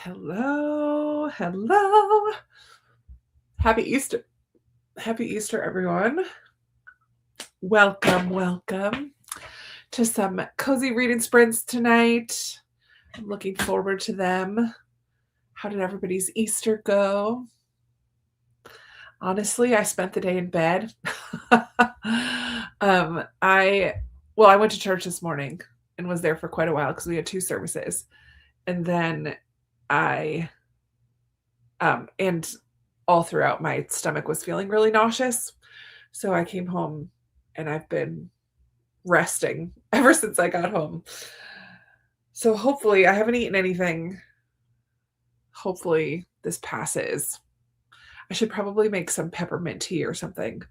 Hello, hello. Happy Easter. Happy Easter, everyone. Welcome to some cozy reading sprints tonight. I'm looking forward to them. How did everybody's Easter go? Honestly, I spent the day in bed. I went to church this morning and was there for quite a while because we had two services. And then I and all throughout my stomach was feeling really nauseous. So I came home and I've been resting ever since I got home. So hopefully I haven't eaten anything. Hopefully this passes. I should probably make some peppermint tea or something.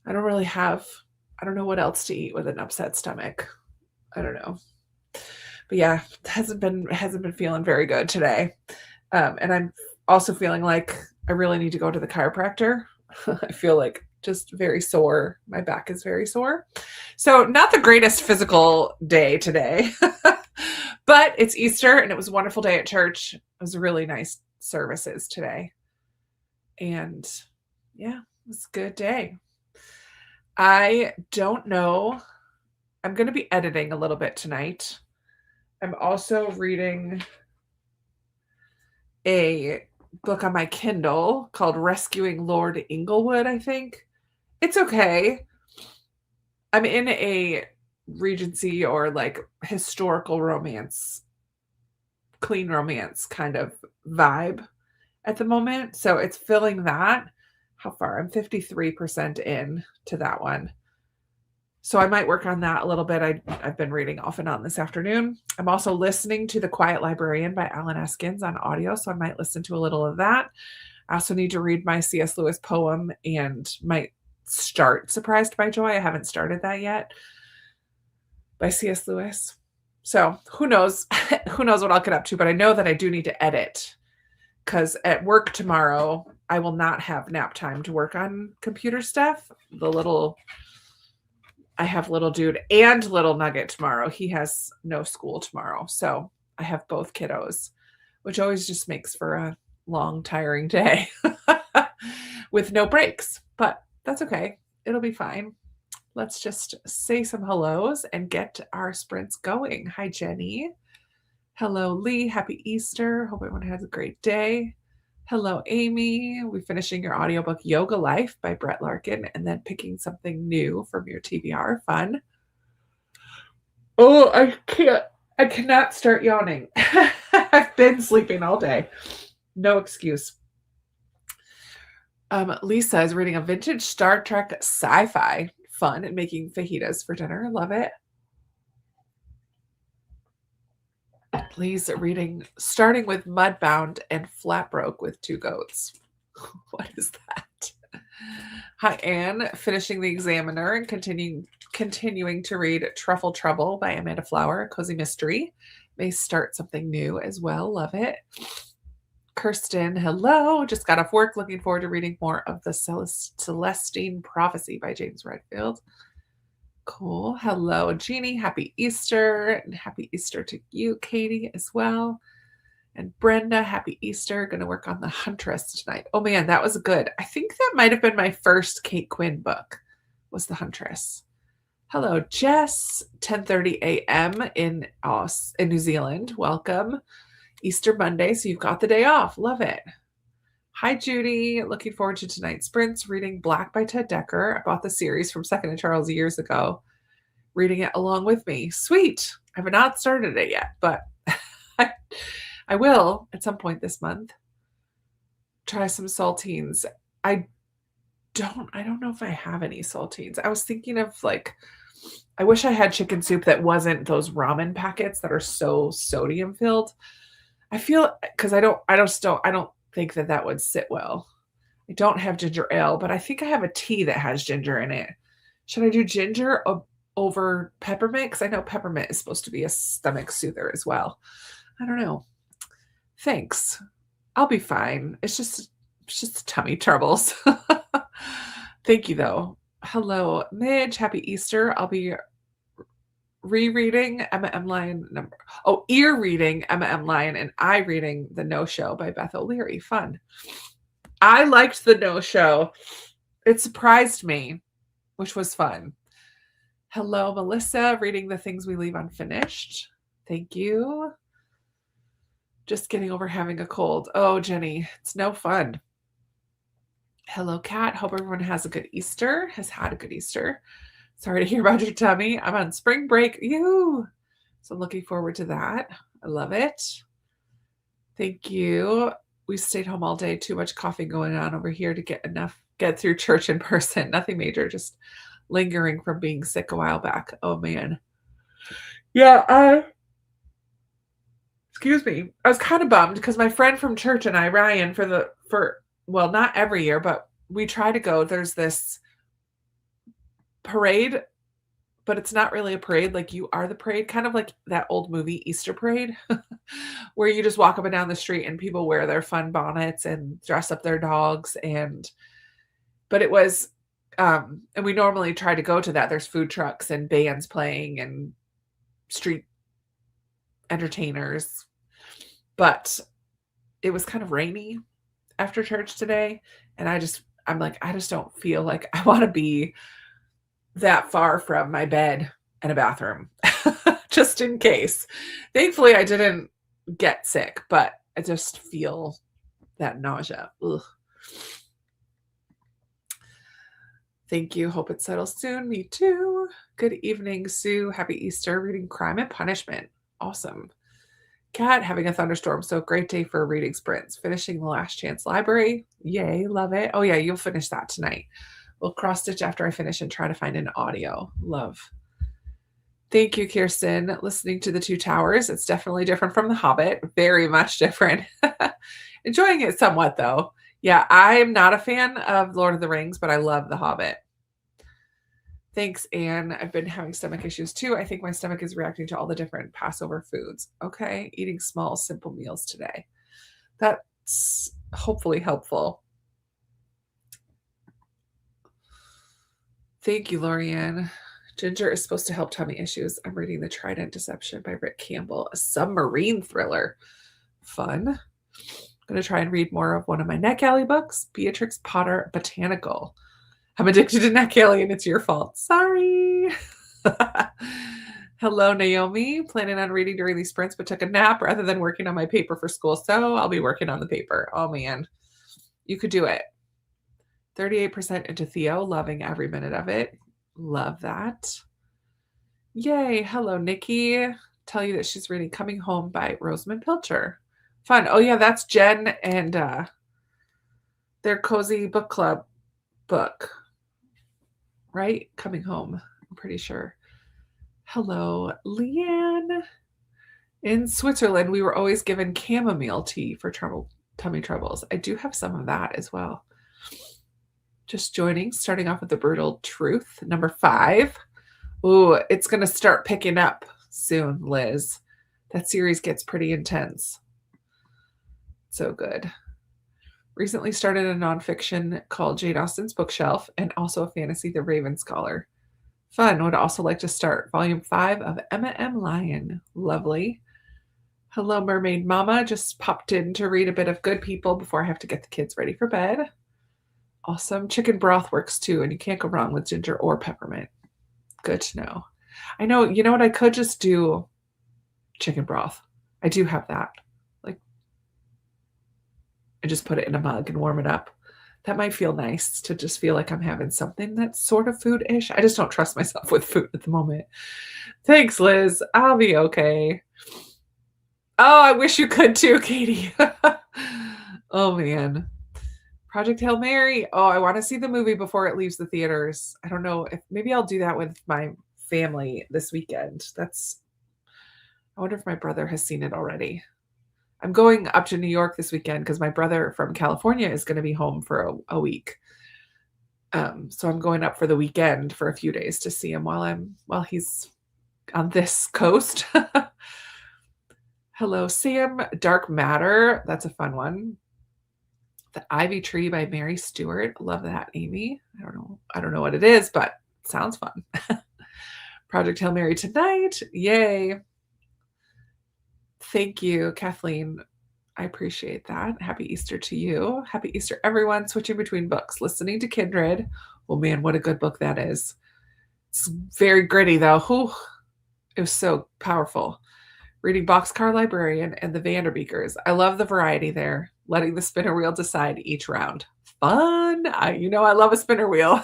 I don't know what else to eat with an upset stomach. I don't know. But yeah, hasn't been feeling very good today. And I'm also feeling like I really need to go to the chiropractor. I feel like just very sore. My back is very sore. So, not the greatest physical day today, but it's Easter and it was a wonderful day at church. It was really nice services today. And yeah, it was a good day. I don't know. I'm going to be editing a little bit tonight. I'm also reading a book on my Kindle called Rescuing Lord Inglewood, I think. It's okay. I'm in a Regency or like historical romance, clean romance kind of vibe at the moment. So it's filling that. How far? I'm 53% in to that one. So I might work on that a little bit. I've been reading off and on this afternoon. I'm also listening to The Quiet Librarian by Alan Eskins on audio, so I might listen to a little of that. I also need to read my C.S. Lewis poem and might start Surprised by Joy. I haven't started that yet by C.S. Lewis. So who knows? Who knows what I'll get up to, but I know that I do need to edit because at work tomorrow, I will not have nap time to work on computer stuff. I have little dude and little nugget tomorrow. He has no school tomorrow. So I have both kiddos, which always just makes for a long, tiring day with no breaks. But that's okay. It'll be fine. Let's just say some hellos and get our sprints going. Hi, Jenny. Hello, Lee. Happy Easter. Hope everyone has a great day. Hello, Amy. We're finishing your audiobook Yoga Life by Brett Larkin and then picking something new from your TBR. Fun. Oh, I can't. I cannot start yawning. I've been sleeping all day. No excuse. Lisa is reading a vintage Star Trek sci-fi fun and making fajitas for dinner. Love it. Please reading starting with Mudbound and Flatbroke with Two Goats. What is that? Hi, Anne. Finishing The Examiner and continuing to read Truffle Trouble by Amanda Flower, a cozy mystery. May start something new as well. Love it. Kirsten, hello. Just got off work. Looking forward to reading more of the Celestine Prophecy by James Redfield. Cool. Hello, Jeannie. Happy Easter. And happy Easter to you, Katie, as well. And Brenda, happy Easter. Going to work on The Huntress tonight. Oh, man, that was good. I think that might have been my first Kate Quinn book, was The Huntress. Hello, Jess. 10:30 a.m. in New Zealand. Welcome. Easter Monday, so you've got the day off. Love it. Hi, Judy. Looking forward to tonight's sprints. Reading Black by Ted Dekker. I bought the series from Second and Charles years ago. Reading it along with me. Sweet. I have not started it yet, but I will at some point this month. Try some saltines. I don't know if I have any saltines. I was thinking of I wish I had chicken soup that wasn't those ramen packets that are so sodium filled. I feel because I don't think that would sit well. I don't have ginger ale, but I think I have a tea that has ginger in it. Should I do ginger over peppermint? Because I know peppermint is supposed to be a stomach soother as well. I don't know. Thanks. I'll be fine. It's just tummy troubles. Thank you, though. Hello, Midge. Happy Easter. I'll be rereading Emma M. Lyon ear reading Emma M. Lyon and eye reading The No Show by Beth O'Leary. Fun. I liked The No Show. It surprised me, which was fun. Hello, Melissa, reading The Things We Leave Unfinished. Thank you. Just getting over having a cold. Oh, Jenny, it's no fun. Hello, Kat. Hope everyone has a good Easter, has had a good Easter. Sorry to hear about your tummy. I'm on spring break. So I'm looking forward to that. I love it. Thank you. We stayed home all day. Too much coughing going on over here to get through church in person. Nothing major, just lingering from being sick a while back. Oh, man. Yeah, excuse me. I was kind of bummed because my friend from church and I, Ryan, well, not every year, but we try to go. There's this parade, but it's not really a parade. Like, you are the parade, kind of like that old movie Easter Parade, where you just walk up and down the street and people wear their fun bonnets and dress up their dogs. But it was, and we normally try to go to that. There's food trucks and bands playing and street entertainers, but it was kind of rainy after church today. And I'm like, I just don't feel like I want to be that far from my bed and a bathroom, just in case. Thankfully, I didn't get sick, but I just feel that nausea. Ugh. Thank you. Hope it settles soon. Me too. Good evening, Sue. Happy Easter. Reading Crime and Punishment. Awesome. Kat, having a thunderstorm. So great day for reading sprints. Finishing the Last Chance Library. Yay. Love it. Oh, yeah. You'll finish that tonight. We'll cross stitch after I finish and try to find an audio. Love. Thank you, Kirsten. Listening to The Two Towers. It's definitely different from The Hobbit. Very much different. Enjoying it somewhat, though. Yeah, I'm not a fan of Lord of the Rings, but I love The Hobbit. Thanks, Anne. I've been having stomach issues too. I think my stomach is reacting to all the different Passover foods. Okay, eating small, simple meals today. That's hopefully helpful. Thank you, Lorianne. Ginger is supposed to help tummy issues. I'm reading The Trident Deception by Rick Campbell, a submarine thriller. Fun. I'm going to try and read more of one of my NetGalley books, Beatrix Potter Botanical. I'm addicted to NetGalley and it's your fault. Sorry. Hello, Naomi. Planning on reading during these sprints, but took a nap rather than working on my paper for school. So I'll be working on the paper. Oh, man. You could do it. 38% into Theo, loving every minute of it. Love that. Yay. Hello, Nikki. Tell you that she's reading Coming Home by Rosamund Pilcher. Fun. Oh, yeah, that's Jen and their cozy book club book. Right? Coming Home. I'm pretty sure. Hello, Leanne. In Switzerland, we were always given chamomile tea for tummy troubles. I do have some of that as well. Just joining, starting off with The Brutal Truth, number 5. Ooh, it's going to start picking up soon, Liz. That series gets pretty intense. So good. Recently started a nonfiction called Jane Austen's Bookshelf and also a fantasy, The Raven Scholar. Fun. Would also like to start volume 5 of Emma M. Lyon. Lovely. Hello, Mermaid Mama. Just popped in to read a bit of Good People before I have to get the kids ready for bed. Awesome. Chicken broth works too, and you can't go wrong with ginger or peppermint. Good to know. I know, you know what? I could just do chicken broth. I do have that. Like, I just put it in a mug and warm it up. That might feel nice to just feel like I'm having something that's sort of food-ish. I just don't trust myself with food at the moment. Thanks, Liz. I'll be okay. Oh, I wish you could too, Katie. Oh, man. Project Hail Mary. Oh, I want to see the movie before it leaves the theaters. I don't know if maybe I'll do that with my family this weekend. I wonder if my brother has seen it already. I'm going up to New York this weekend because my brother from California is going to be home for a week. So I'm going up for the weekend for a few days to see him while he's on this coast. Hello, Sam. Dark Matter. That's a fun one. The Ivy Tree by Mary Stewart. Love that, Amy. I don't know what it is, but it sounds fun. Project Hail Mary tonight. Yay. Thank you, Kathleen. I appreciate that. Happy Easter to you. Happy Easter, everyone. Switching between books, listening to Kindred. Oh man, what a good book that is. It's very gritty though. Whew. It was so powerful. Reading Boxcar Librarian and The Vanderbeekers. I love the variety there. Letting the spinner wheel decide each round. Fun. I love a spinner wheel.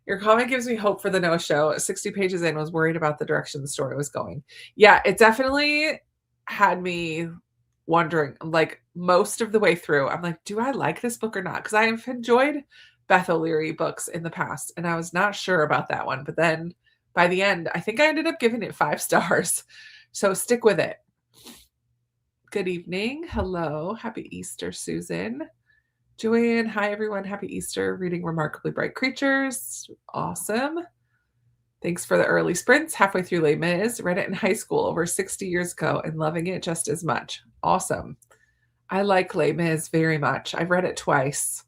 Your comment gives me hope for the No Show. 60 pages in, was worried about the direction the story was going. Yeah, it definitely had me wondering, like most of the way through. I'm like, do I like this book or not? Because I have enjoyed Beth O'Leary books in the past, and I was not sure about that one. But then by the end, I think I ended up giving it 5 stars. So stick with it. Good evening. Hello. Happy Easter, Susan. Joanne, hi everyone. Happy Easter. Reading Remarkably Bright Creatures. Awesome. Thanks for the early sprints. Halfway through Les Mis. Read it in high school over 60 years ago and loving it just as much. Awesome. I like Les Mis very much. I've read it twice.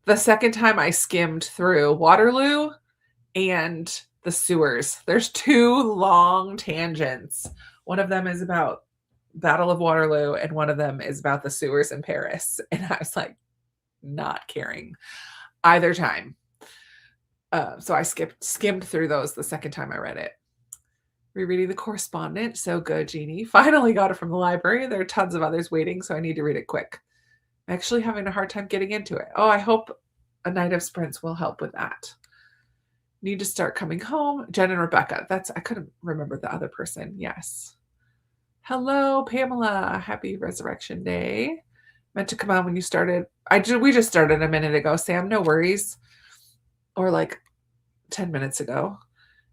The second time I skimmed through Waterloo and the sewers. There's 2 long tangents. One of them is about Battle of Waterloo and one of them is about the sewers in Paris. And I was like, not caring either time. So I skimmed through those the second time I read it. Rereading The Correspondent. So good, Jeannie. Finally got it from the library. There are tons of others waiting, so I need to read it quick. I'm actually having a hard time getting into it. Oh, I hope A Night of Sprints will help with that. Need to start coming home. Jen and Rebecca. I couldn't remember the other person. Yes. Hello, Pamela. Happy Resurrection Day. Meant to come on when you started. We just started a minute ago, Sam. No worries. Or like 10 minutes ago.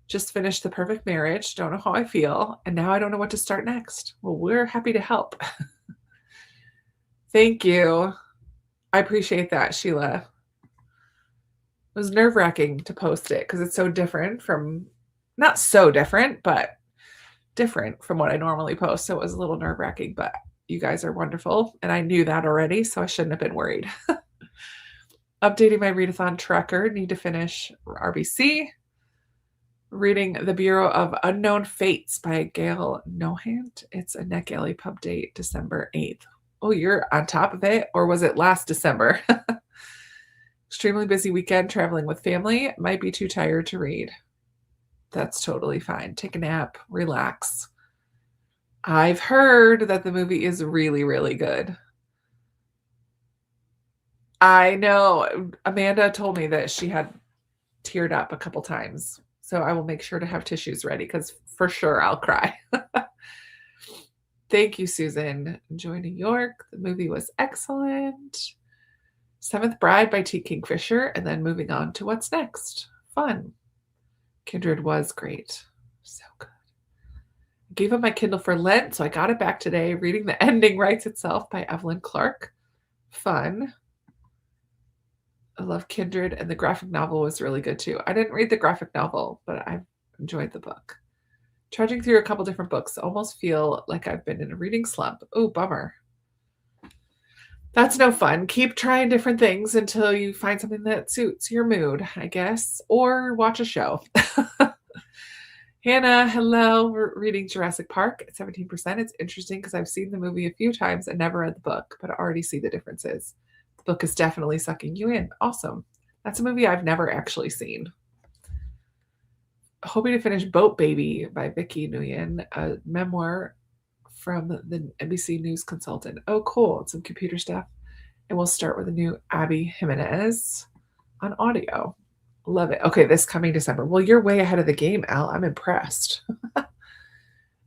Just finished The Perfect Marriage. Don't know how I feel. And now I don't know what to start next. Well, we're happy to help. Thank you. I appreciate that, Sheila. It was nerve-wracking to post it because it's so different from, not so different, but different from what I normally post. So it was a little nerve-wracking, but you guys are wonderful. And I knew that already, so I shouldn't have been worried. Updating my readathon tracker. Need to finish RBC. Reading The Bureau of Unknown Fates by Gail Nohant. It's a NetGalley pub date, December 8th. Oh, you're on top of it? Or was it last December? Extremely busy weekend traveling with family. Might be too tired to read. That's totally fine. Take a nap. Relax. I've heard that the movie is really, really good. I know. Amanda told me that she had teared up a couple times. So I will make sure to have tissues ready because for sure I'll cry. Thank you, Susan. Enjoy New York. The movie was excellent. Seventh Bride by T. Kingfisher, and then moving on to what's next. Fun. Kindred was great. So good. I gave up my Kindle for Lent, so I got it back today. Reading The Ending Writes Itself by Evelyn Clark. Fun. I love Kindred, and the graphic novel was really good too. I didn't read the graphic novel, but I enjoyed the book. Trudging through a couple different books, almost feel like I've been in a reading slump. Oh, bummer. That's no fun. Keep trying different things until you find something that suits your mood, I guess, or watch a show. Hannah, hello. We're reading Jurassic Park at 17%. It's interesting because I've seen the movie a few times and never read the book, but I already see the differences. The book is definitely sucking you in. Awesome. That's a movie I've never actually seen. Hoping to finish Boat Baby by Vicky Nguyen, a memoir from the NBC News consultant. Oh, cool. Some computer stuff. And we'll start with a new Abby Jimenez on audio. Love it. Okay, this coming December. Well, you're way ahead of the game, Al. I'm impressed.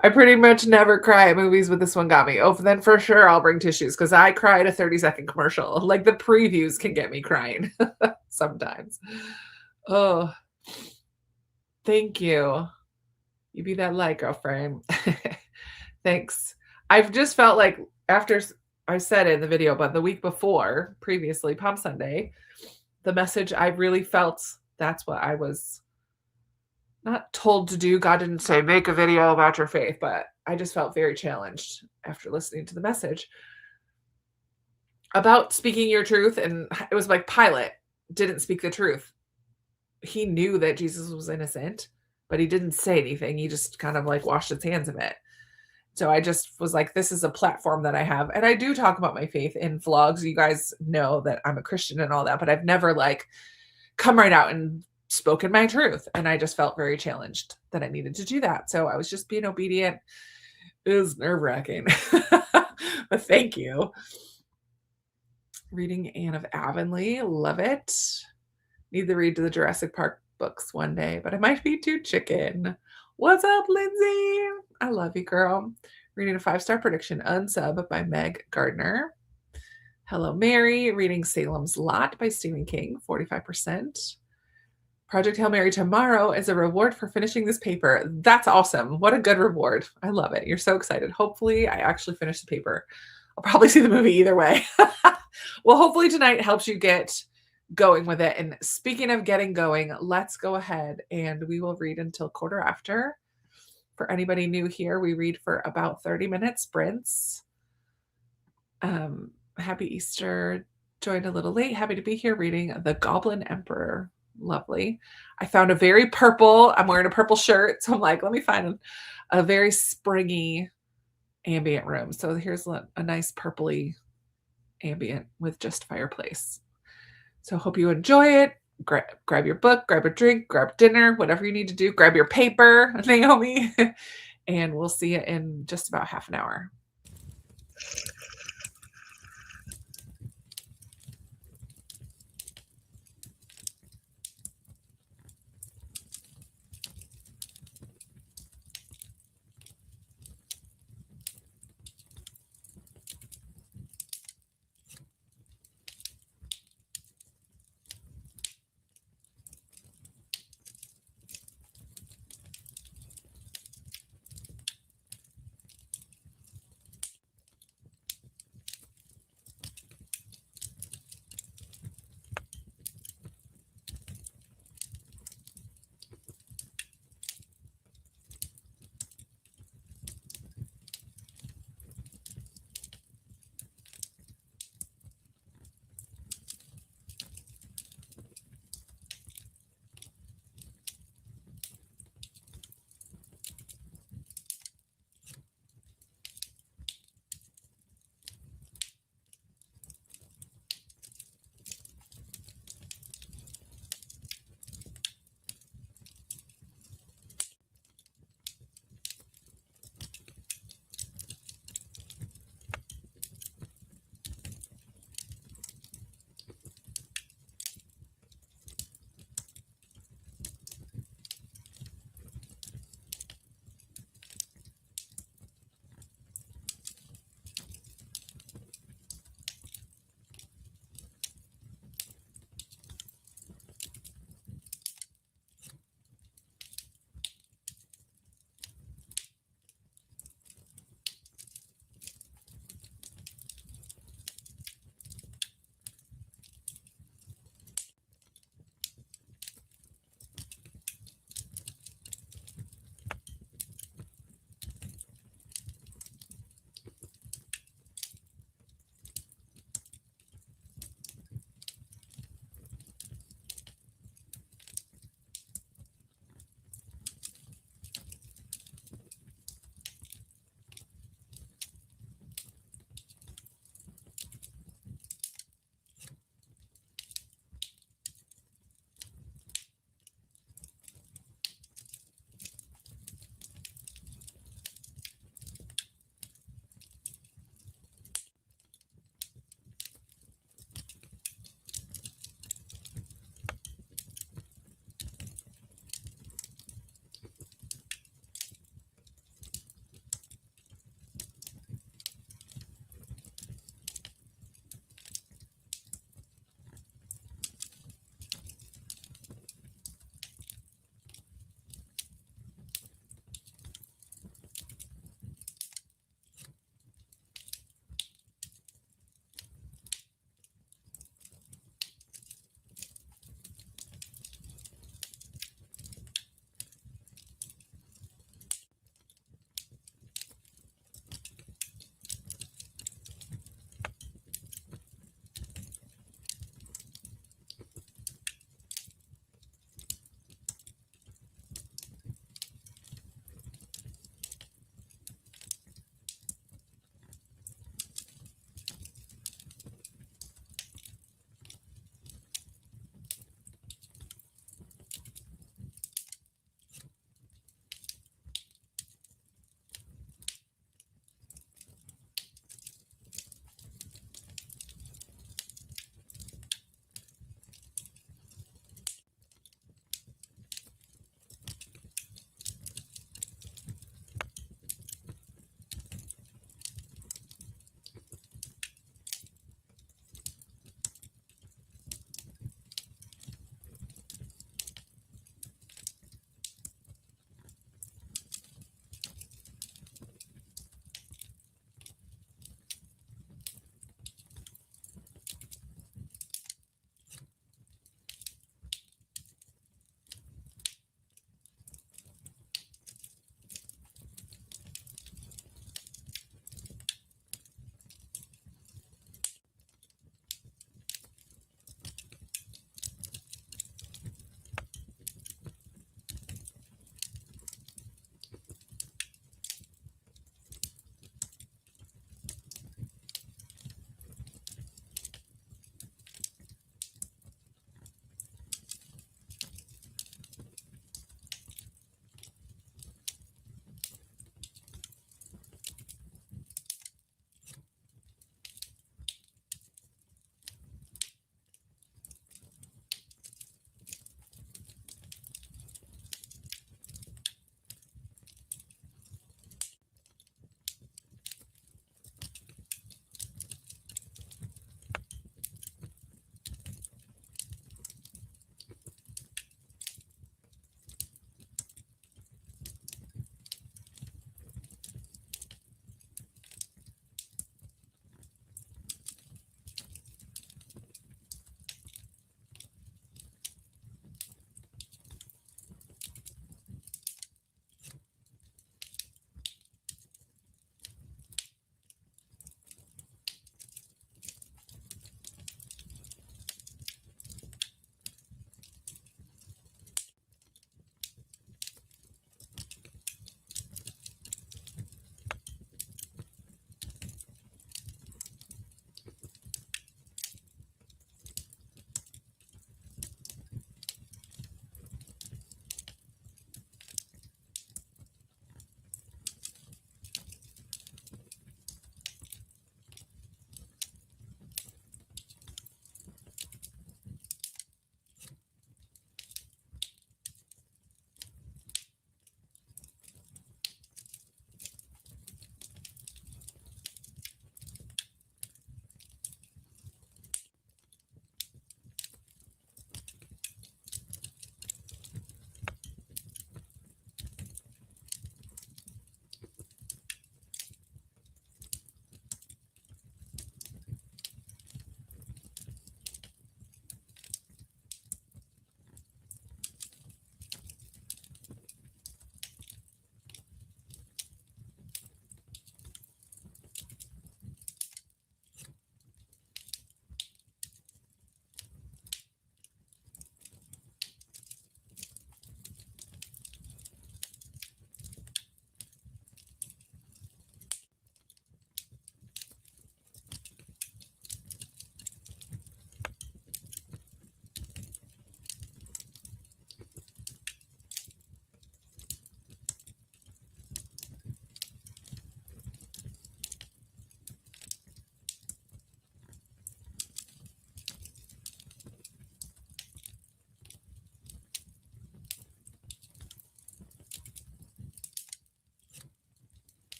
I pretty much never cry at movies, but this one got me. Oh, then for sure I'll bring tissues because I cried a 30-second commercial. Like the previews can get me crying sometimes. Oh, thank you. You be that light, girlfriend. Thanks. I've just felt like after I said it in the video, but the week before, previously, Palm Sunday, the message I really felt that's what I was not told to do. God didn't say, make a video about your faith, but I just felt very challenged after listening to the message about speaking your truth. And it was like Pilate didn't speak the truth. He knew that Jesus was innocent, but he didn't say anything. He just kind of like washed his hands of it. So I just was like, this is a platform that I have. And I do talk about my faith in vlogs. You guys know that I'm a Christian and all that, but I've never like come right out and spoken my truth. And I just felt very challenged that I needed to do that. So I was just being obedient. It was nerve-wracking. But thank you. Reading Anne of Avonlea. Love it. Need to read the Jurassic Park books one day, but I might be too chicken. What's up, Lindsay? I love you, girl. Reading a 5-star prediction, Unsub by Meg Gardner. Hello, Mary. Reading Salem's Lot by Stephen King, 45%. Project Hail Mary tomorrow is a reward for finishing this paper. That's awesome. What a good reward. I love it. You're so excited. Hopefully, I actually finish the paper. I'll probably see the movie either way. Well, hopefully tonight helps you get going with it. And speaking of getting going, let's go ahead and we will read until quarter after. For anybody new here, we read for about 30-minute sprints. Happy Easter. Joined a little late. Happy to be here reading The Goblin Emperor. Lovely. I found a very purple, I'm wearing a purple shirt. So I'm like, let me find a very springy ambient room. So here's a nice purpley ambient with just fireplace. So hope you enjoy it. Grab your book, grab a drink, grab dinner, whatever you need to do. Grab your paper, Naomi. And we'll see you in just about half an hour.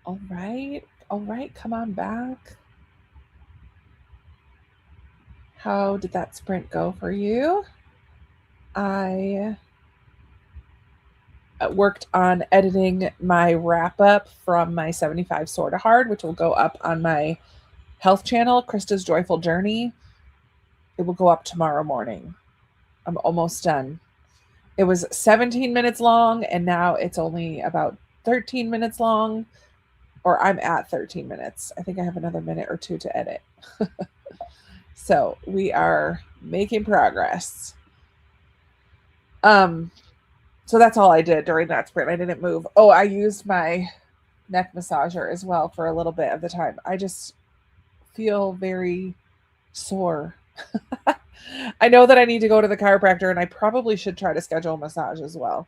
All right. All right. Come on back. How did that sprint go for you? I worked on editing my wrap up from my 75 Sorta Hard, which will go up on my health channel, Krista's Joyful Journey. It will go up tomorrow morning. I'm almost done. It was 17 minutes long, and now it's only about 13 minutes long, or I'm at 13 minutes. I think I have another minute or two to edit. So we are making progress. So that's all I did during that sprint. I didn't move. Oh, I used my neck massager as well for a little bit of the time. I just feel very sore. I know that I need to go to the chiropractor, and I probably should try to schedule a massage as well.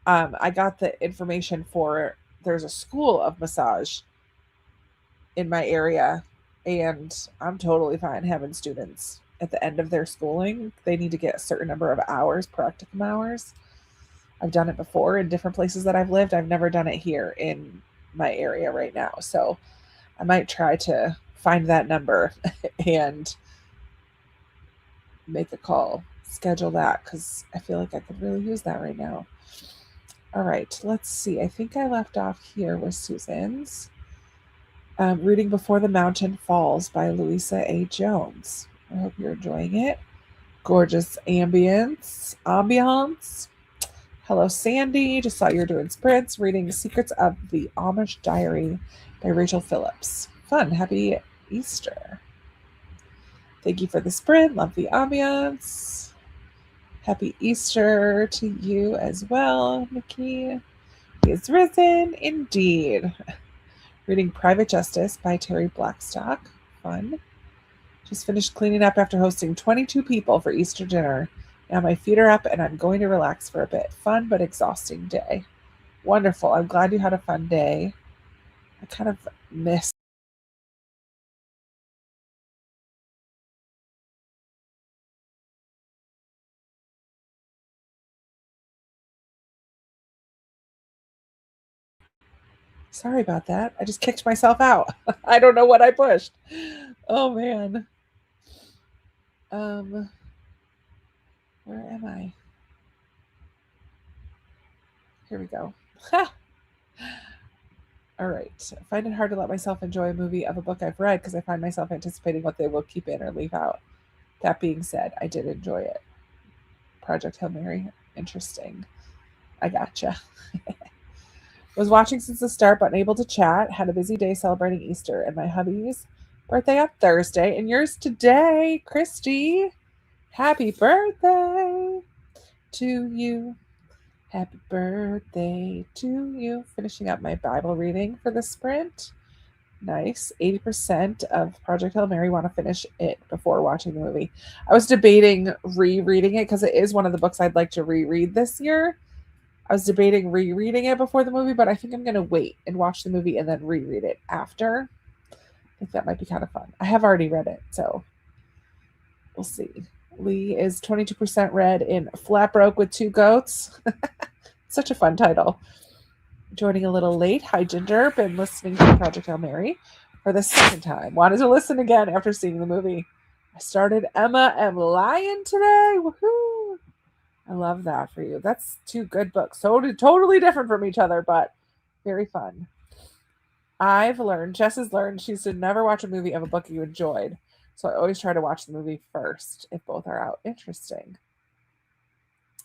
I got the information for there's a school of massage in my area, and I'm totally fine having students at the end of their schooling. They need to get a certain number of hours, practicum hours. I've done it before in different places that I've lived. I've never done it here in my area right now. So I might try to find that number and make a call, schedule that, because I feel like I could really use that right now. All right, let's see. I think I left off here with Susan's. Reading Before the Mountain Falls by Louisa A. Jones. I hope you're enjoying it. Gorgeous ambience. Hello, Sandy. Just saw you're doing sprints. Reading Secrets of the Amish Diary by Rachel Phillips. Fun. Happy Easter. Thank you for the sprint. Love the ambiance. Happy Easter to you as well, Nikki. He is risen, indeed. Reading Private Justice by Terry Blackstock. Fun. Just finished cleaning up after hosting 22 people for Easter dinner. Now my feet are up and I'm going to relax for a bit. Fun but exhausting day. Wonderful. I'm glad you had a fun day. I kind of miss. Sorry about that. I just kicked myself out. I don't know what I pushed. Oh man. Where am I? Here we go. All right. I find it hard to let myself enjoy a movie of a book I've read because I find myself anticipating what they will keep in or leave out. That being said, I did enjoy it. Project Hail Mary, interesting. I gotcha. Was watching since the start, but unable to chat. Had a busy day celebrating Easter, and my hubby's birthday on Thursday, and yours today, Christy. Happy birthday to you. Happy birthday to you. Finishing up my Bible reading for the sprint. Nice. 80% of Project Hail Mary want to finish it before watching the movie. I was debating rereading it because it is one of the books I'd like to reread this year. I was debating rereading it before the movie, but I think I'm going to wait and watch the movie and then reread it after. I think that might be kind of fun. I have already read it, so we'll see. Lee is 22% read in Flat Broke with Two Goats. Such a fun title. Joining a little late. Hi, Ginger. Been listening to Project Hail Mary for the second time. Wanted to listen again after seeing the movie. I started Emma M. Lyon today. Woohoo! I love that for you. That's two good books. Totally different from each other, but very fun. Jess has learned she should never watch a movie of a book you enjoyed. So I always try to watch the movie first if both are out. Interesting.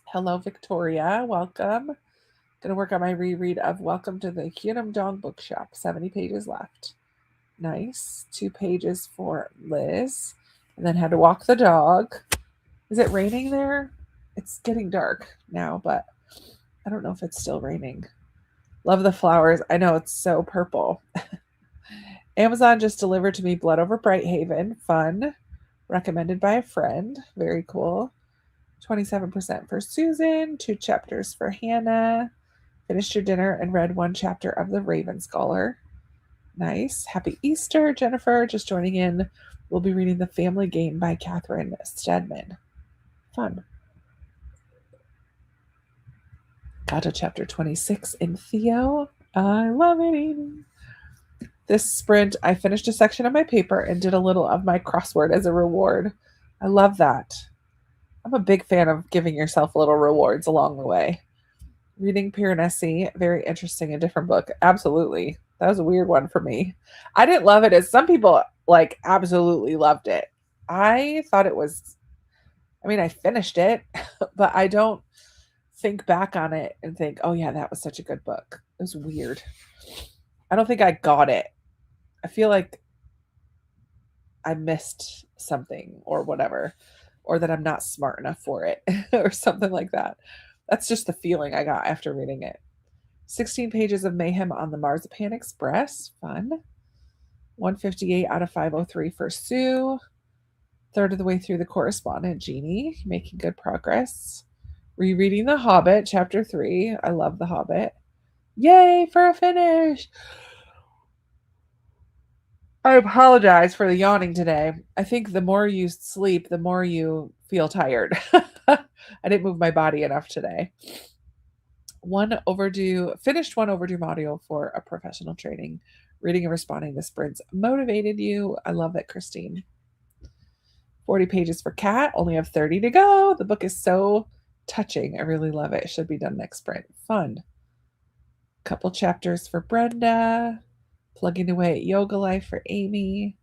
Hello, Victoria. Welcome. Going to work on my reread of Welcome to the Hyunam Dong Bookshop. 70 pages left. Nice. 2 pages for Liz. And then had to walk the dog. Is it raining there? It's getting dark now, but I don't know if it's still raining. Love the flowers. I know it's so purple. Amazon just delivered to me Blood Over Brighthaven. Fun. Recommended by a friend. Very cool. 27% for Susan. 2 chapters for Hannah. Finished your dinner and read 1 chapter of The Raven Scholar. Nice. Happy Easter, Jennifer. Just joining in. We'll be reading The Family Game by Catherine Stedman. Fun. Got to chapter 26 in Theo. I love it, Amy. This sprint, I finished a section of my paper and did a little of my crossword as a reward. I love that. I'm a big fan of giving yourself little rewards along the way. Reading Piranesi, very interesting, a different book. Absolutely. That was a weird one for me. I didn't love it as some people like absolutely loved it. I thought it was, I mean, I finished it, but I don't think back on it and think, oh yeah, that was such a good book. It was weird. I don't think I got it. I feel like I missed something or whatever, or that I'm not smart enough for it or something like that. That's just the feeling I got after reading it. 16 pages of mayhem on the Marzipan Express. Fun. 158 out of 503 for Sue. Third of the way through The Correspondent, Jeannie, making good progress. Rereading The Hobbit, Chapter 3. I love The Hobbit. Yay for a finish! I apologize for the yawning today. I think the more you sleep, the more you feel tired. I didn't move my body enough today. Finished one overdue module for a professional training. Reading and responding to sprints motivated you. I love it, Christine. 40 pages for Kat. Only have 30 to go. The book is so touching. I really love it. It should be done next sprint. Fun. Couple chapters for Brenda. Plugging away at Yoga Life for Amy.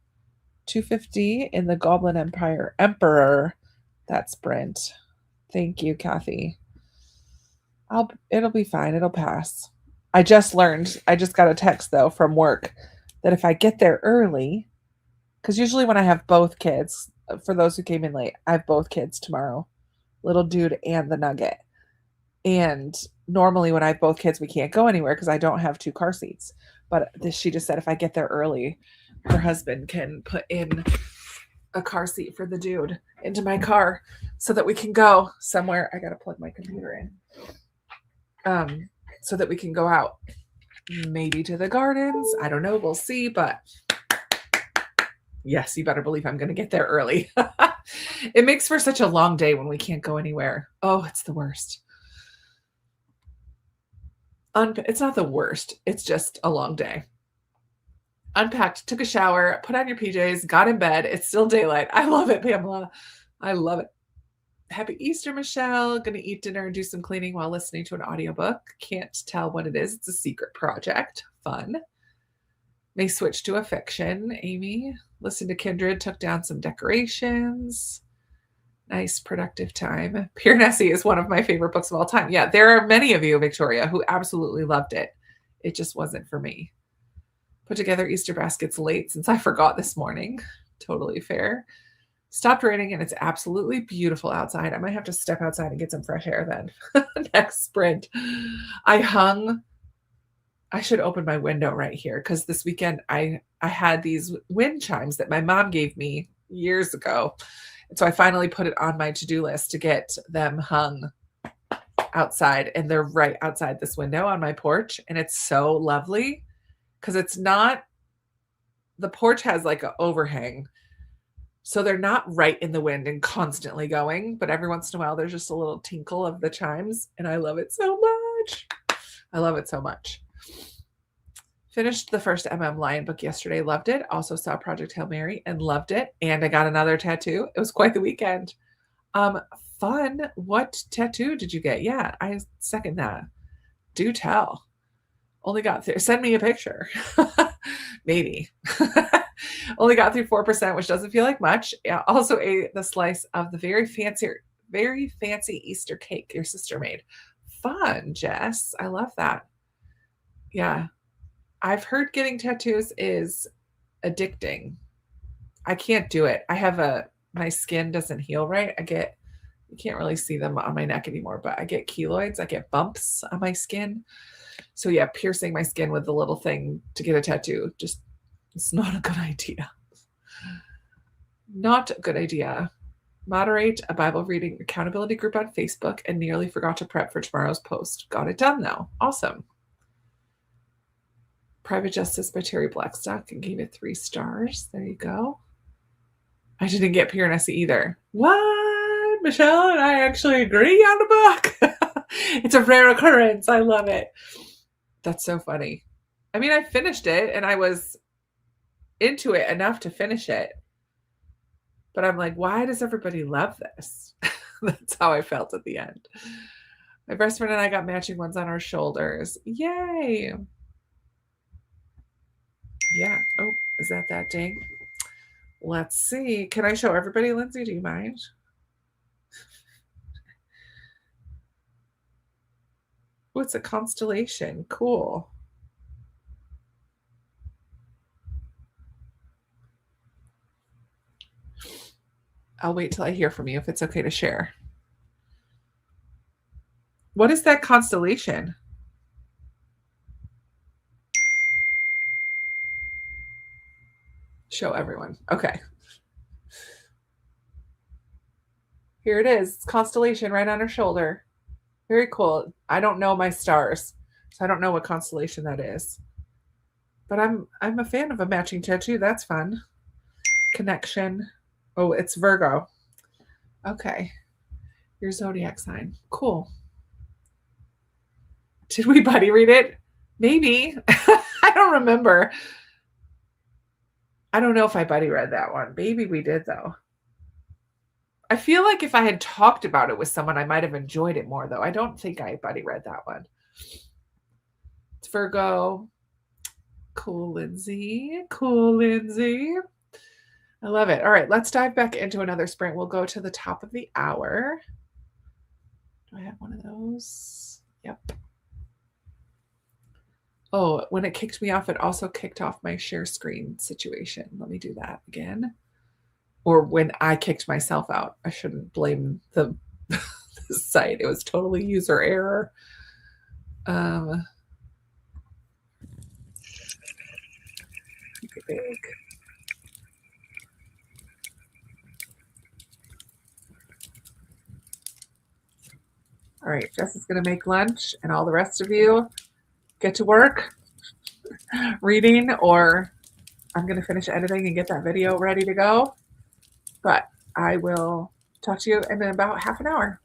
250 in the Goblin Empire Emperor. That sprint. Thank you, Kathy. It'll be fine. It'll pass. I just got a text though from work that if I get there early, because usually when I have both kids, for those who came in late, I have both kids tomorrow, little dude and the nugget. And normally when I have both kids, we can't go anywhere because I don't have 2 car seats. But she just said if I get there early, her husband can put in a car seat for the dude into my car so that we can go somewhere. I got to plug my computer in. So that we can go out, maybe to the gardens. I don't know. We'll see. But yes, you better believe I'm going to get there early. It makes for such a long day when we can't go anywhere. Oh, it's the worst. It's not the worst. It's just a long day. Unpacked, took a shower, put on your PJs, got in bed. It's still daylight. I love it, Pamela. I love it. Happy Easter, Michelle. Gonna eat dinner and do some cleaning while listening to an audiobook. Can't tell what it is. It's a secret project. Fun. May switch to a fiction. Amy. Listened to Kindred. Took down some decorations. Nice, productive time. Piranesi is one of my favorite books of all time. Yeah, there are many of you, Victoria, who absolutely loved it. It just wasn't for me. Put together Easter baskets late since I forgot this morning. Totally fair. Stopped raining and it's absolutely beautiful outside. I might have to step outside and get some fresh air then. Next sprint. I should open my window right here because this weekend I had these wind chimes that my mom gave me years ago. And so I finally put it on my to-do list to get them hung outside. And they're right outside this window on my porch. And it's so lovely because it's not, the porch has like an overhang. So they're not right in the wind and constantly going, but every once in a while there's just a little tinkle of the chimes and I love it so much. I love it so much. Finished the first MM Lion book yesterday, loved it. Also saw Project Hail Mary and loved it. And I got another tattoo. It was quite the weekend. Fun. What tattoo did you get? Yeah, I second that. Do tell. Only got through, send me a picture. Maybe. Only got through 4%, which doesn't feel like much. Yeah, also ate the slice of the very fancy Easter cake your sister made. Fun, Jess. I love that. Yeah. I've heard getting tattoos is addicting. I can't do it. My skin doesn't heal right. You can't really see them on my neck anymore, but I get keloids. I get bumps on my skin. So yeah, piercing my skin with the little thing to get a tattoo, it's not a good idea. Not a good idea. Moderate a Bible reading accountability group on Facebook and nearly forgot to prep for tomorrow's post. Got it done though. Awesome. Private Justice by Terry Blackstock and gave it 3 stars. There you go. I didn't get Piranesi either. What? Michelle and I actually agree on a book. It's a rare occurrence. I love it. That's so funny. I mean, I finished it and I was into it enough to finish it. But I'm like, why does everybody love this? That's how I felt at the end. My best friend and I got matching ones on our shoulders. Yay. Yeah. Oh, is that ding? Let's see. Can I show everybody, Lindsay? Do you mind? Oh, it's a constellation. Cool. I'll wait till I hear from you if it's okay to share. What is that constellation? Show everyone. Okay. Here it is. It's constellation right on her shoulder. Very cool. I don't know my stars, so I don't know what constellation that is. But I'm a fan of a matching tattoo. That's fun. Connection. Oh, it's Virgo. Okay. Your zodiac sign. Cool. Did we buddy read it? Maybe. I don't remember. I don't know if I buddy read that one. Maybe we did, though. I feel like if I had talked about it with someone, I might have enjoyed it more, though. I don't think I buddy read that one. It's Virgo. Cool, Lindsay. Cool, Lindsay. I love it. All right, let's dive back into another sprint. We'll go to the top of the hour. Do I have one of those? Yep. Oh, when it kicked me off, it also kicked off my share screen situation. Let me do that again. Or when I kicked myself out. I shouldn't blame the site. It was totally user error. Big. All right, Jess is going to make lunch, and all the rest of you get to work reading, or I'm going to finish editing and get that video ready to go. But I will talk to you in about half an hour.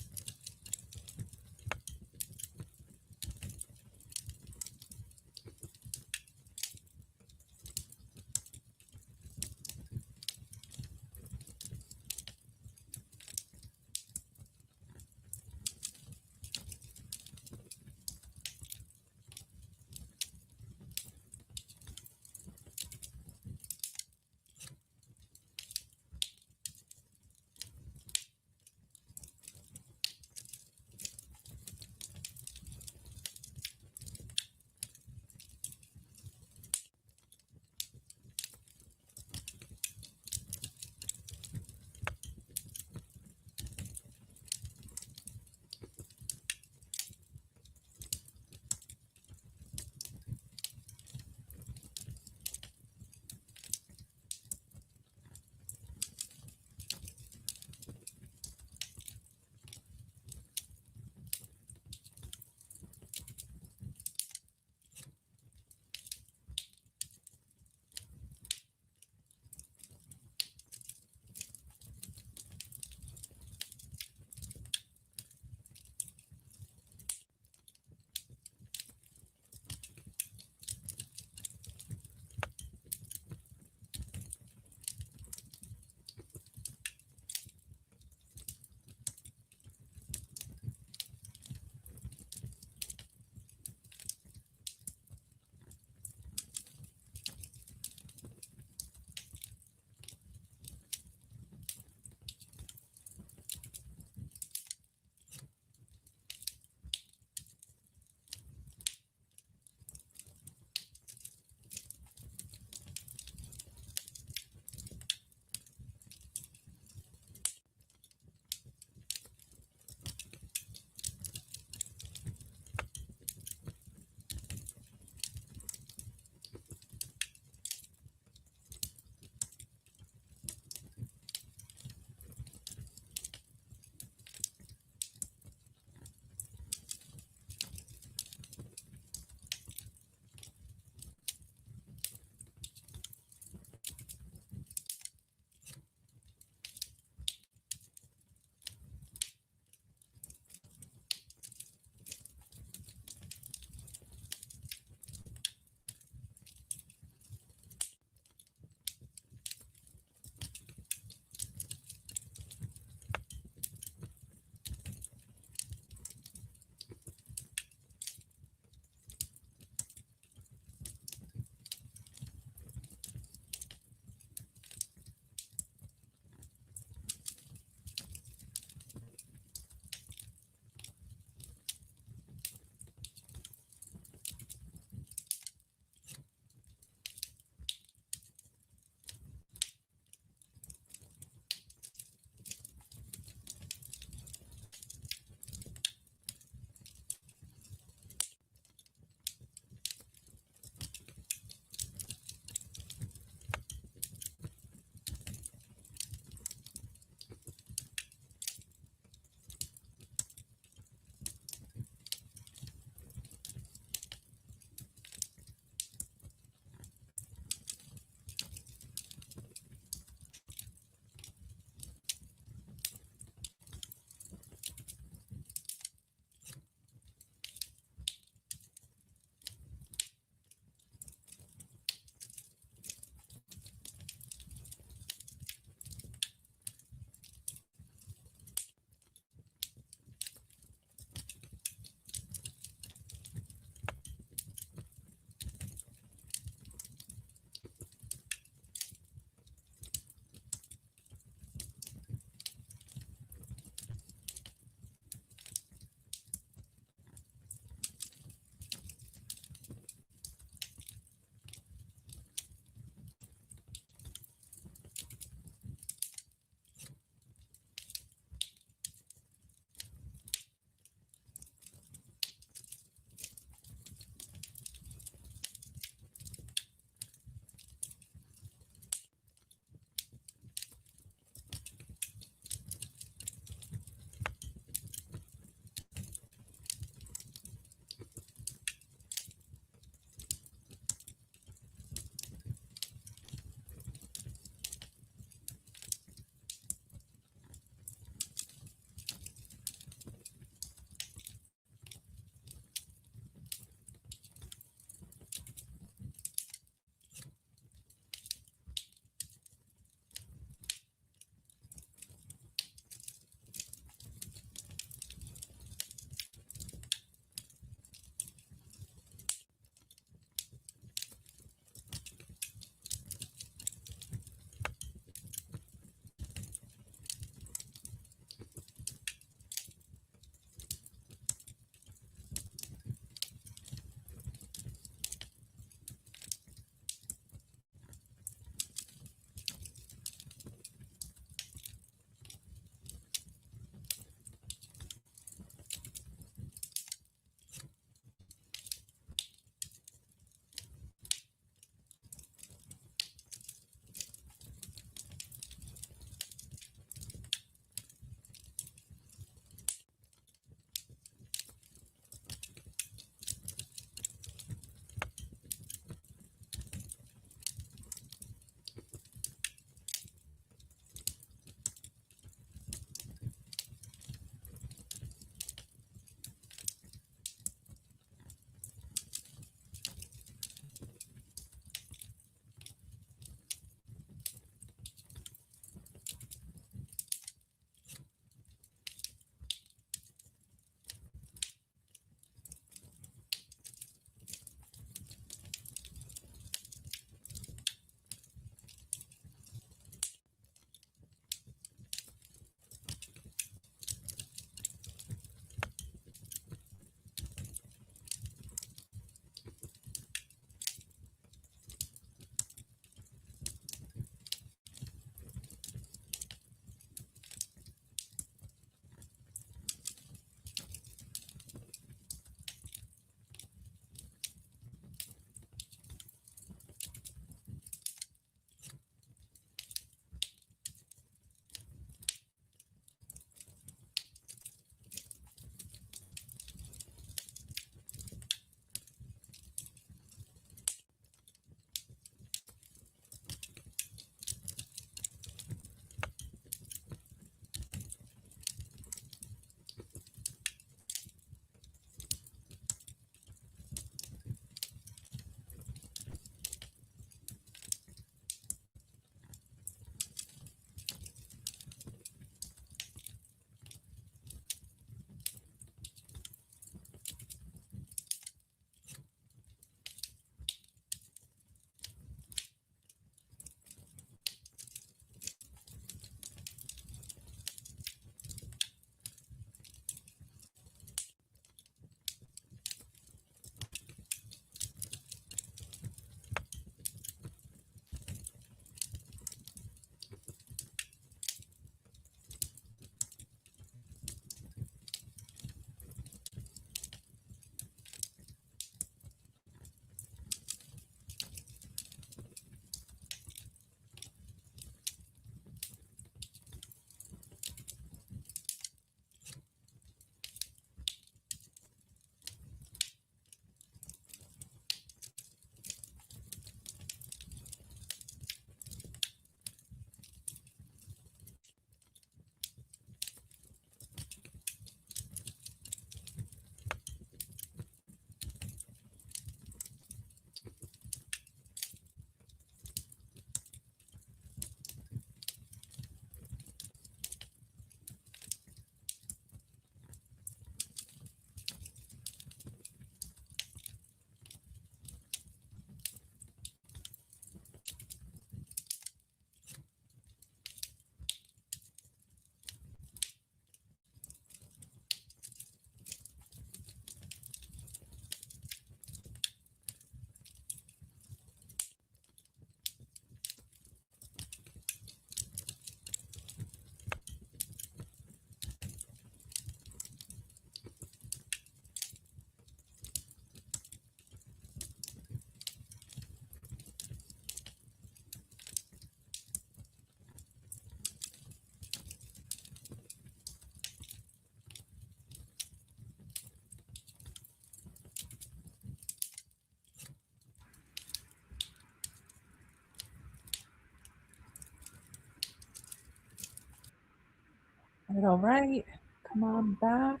Got it all right. Come on back.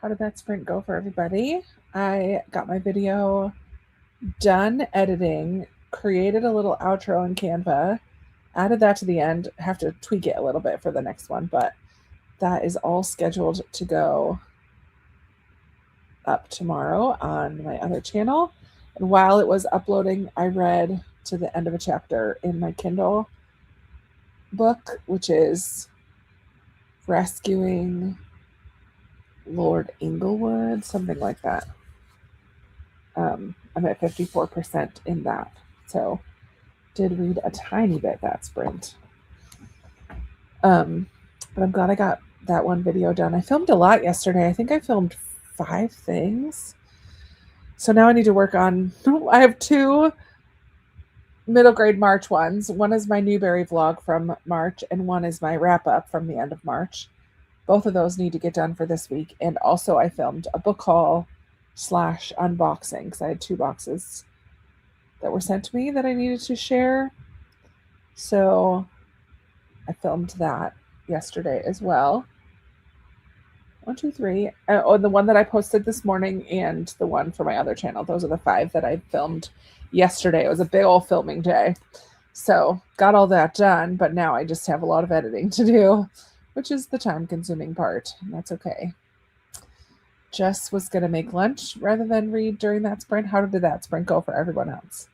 How did that sprint go for everybody? I got my video done editing, created a little outro in Canva, added that to the end. Have to tweak it a little bit for the next one, but that is all scheduled to go up tomorrow on my other channel. And while it was uploading, I read to the end of a chapter in my Kindle book, which is Rescuing Lord Inglewood, something like that. I'm at 54% in that. So did read a tiny bit that sprint. But I'm glad I got that one video done. I filmed a lot yesterday. I think I filmed 5 things. So now I need to work on, I have 2 middle grade March ones. One is my Newberry vlog from March, and one is my wrap up from the end of March. Both of those need to get done for this week. And also I filmed a book haul / unboxing because I had 2 boxes that were sent to me that I needed to share. So I filmed that yesterday as well. 1, 2, 3. The one that I posted this morning and the one for my other channel. Those are the 5 that I filmed yesterday. It was a big old filming day. So got all that done, but now I just have a lot of editing to do, which is the time-consuming part. And that's okay. Jess was going to make lunch rather than read during that sprint. How did that sprint go for everyone else?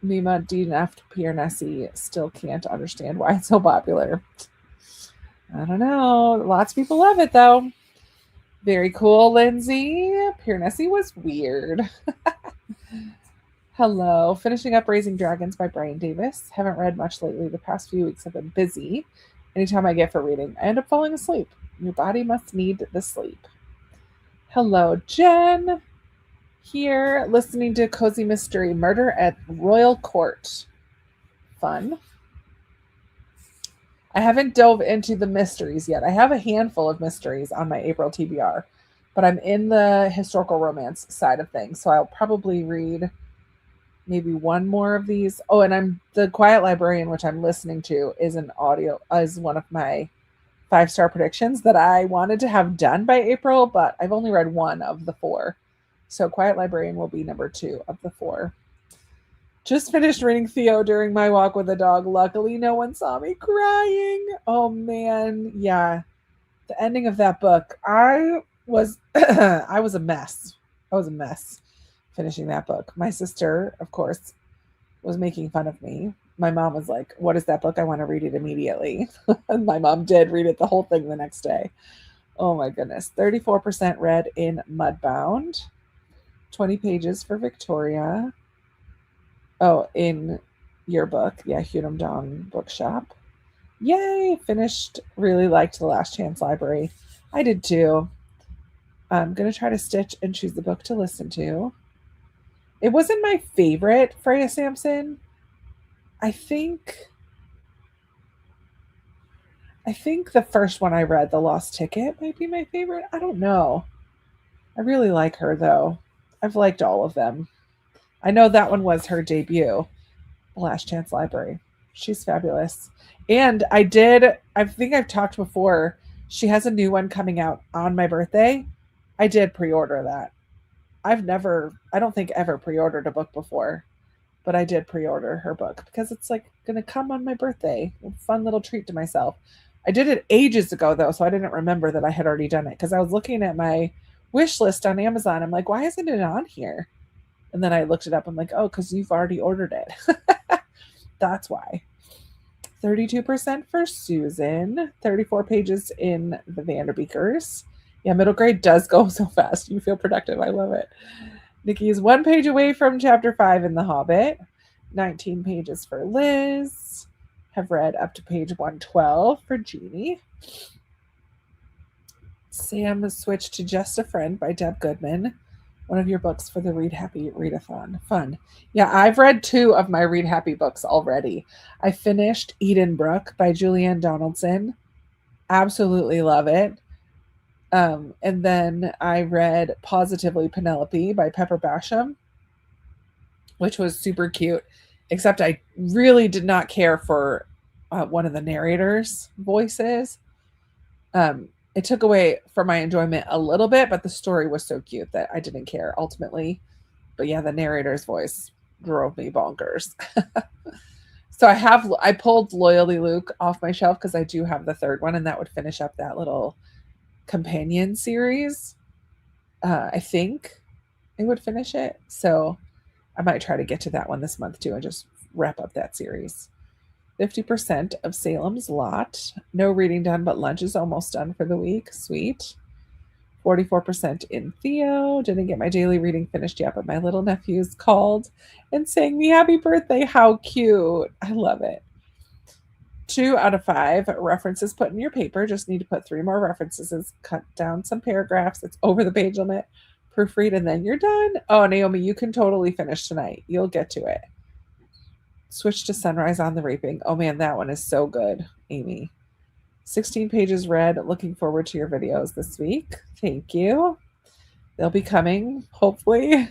Mima DNF'd Pierre Nessie. Still can't understand why it's so popular. I don't know. Lots of people love it, though. Very cool, Lindsay. Pierre Nessie was weird. Hello. Finishing up Raising Dragons by Brian Davis. Haven't read much lately. The past few weeks have been busy. Anytime I get for reading, I end up falling asleep. Your body must need the sleep. Hello, Jen. Here, listening to Cozy Mystery, Murder at Royal Court. Fun. I haven't dove into the mysteries yet. I have a handful of mysteries on my April TBR, but I'm in the historical romance side of things, so I'll probably read maybe one more of these. Oh, and I'm the Quiet Librarian, which I'm listening to, is one of my 5-star predictions that I wanted to have done by April, but I've only read 1 of the 4. So Quiet Librarian will be number 2 of the 4. Just finished reading Theo during my walk with the dog. Luckily, no one saw me crying. Oh, man. Yeah. The ending of that book, I was a mess. I was a mess finishing that book. My sister, of course, was making fun of me. My mom was like, what is that book? I want to read it immediately. And my mom did read it the whole thing the next day. Oh, my goodness. 34% read in Mudbound. 20 pages for Victoria. Oh, in your book. Yeah, Hunam Dong Bookshop. Yay! Finished. Really liked The Last Chance Library. I did too. I'm going to try to stitch and choose the book to listen to. It wasn't my favorite, Freya Sampson. I think the first one I read, The Lost Ticket, might be my favorite. I don't know. I really like her, though. I've liked all of them. I know that one was her debut, The Last Chance Library. She's fabulous. And I think I've talked before, she has a new one coming out on my birthday. I did pre-order that. I don't think ever pre-ordered a book before, but I did pre-order her book because it's like going to come on my birthday. A fun little treat to myself. I did it ages ago, though, so I didn't remember that I had already done it because I was looking at my wish list on Amazon. I'm like, why isn't it on here? And then I looked it up. I'm like, oh, because you've already ordered it. That's why. 32% for Susan. 34 pages in the Vanderbeekers. Yeah, middle grade does go so fast. You feel productive. I love it. Nikki is 1 page away from chapter 5 in The Hobbit. 19 pages for Liz. Have read up to page 112 for Jeannie. Sam has switched to Just a Friend by Deb Goodman. One of your books for the Read Happy Readathon. Fun. Yeah, I've read 2 of my Read Happy books already. I finished Edenbrook by Julianne Donaldson. Absolutely love it. And then I read Positively Penelope by Pepper Basham, which was super cute, except I really did not care for one of the narrators' voices. It took away from my enjoyment a little bit, but the story was so cute that I didn't care ultimately. But yeah, the narrator's voice drove me bonkers. So I pulled Loyally Luke off my shelf because I do have the third one, and that would finish up that little companion series. I think it would finish it. So I might try to get to that one this month too and just wrap up that series. 50% of Salem's Lot. No reading done, but lunch is almost done for the week. Sweet. 44% in Theo. Didn't get my daily reading finished yet, but my little nephew's called and sang me happy birthday. How cute. I love it. 2 out of 5 references put in your paper. Just need to put 3 more references. Cut down some paragraphs. It's over the page limit. Proofread, and then you're done. Oh, Naomi, you can totally finish tonight. You'll get to it. Switch to Sunrise on the Reaping. Oh man, that one is so good, Amy. 16 pages read. Looking forward to your videos this week. Thank you. They'll be coming, hopefully,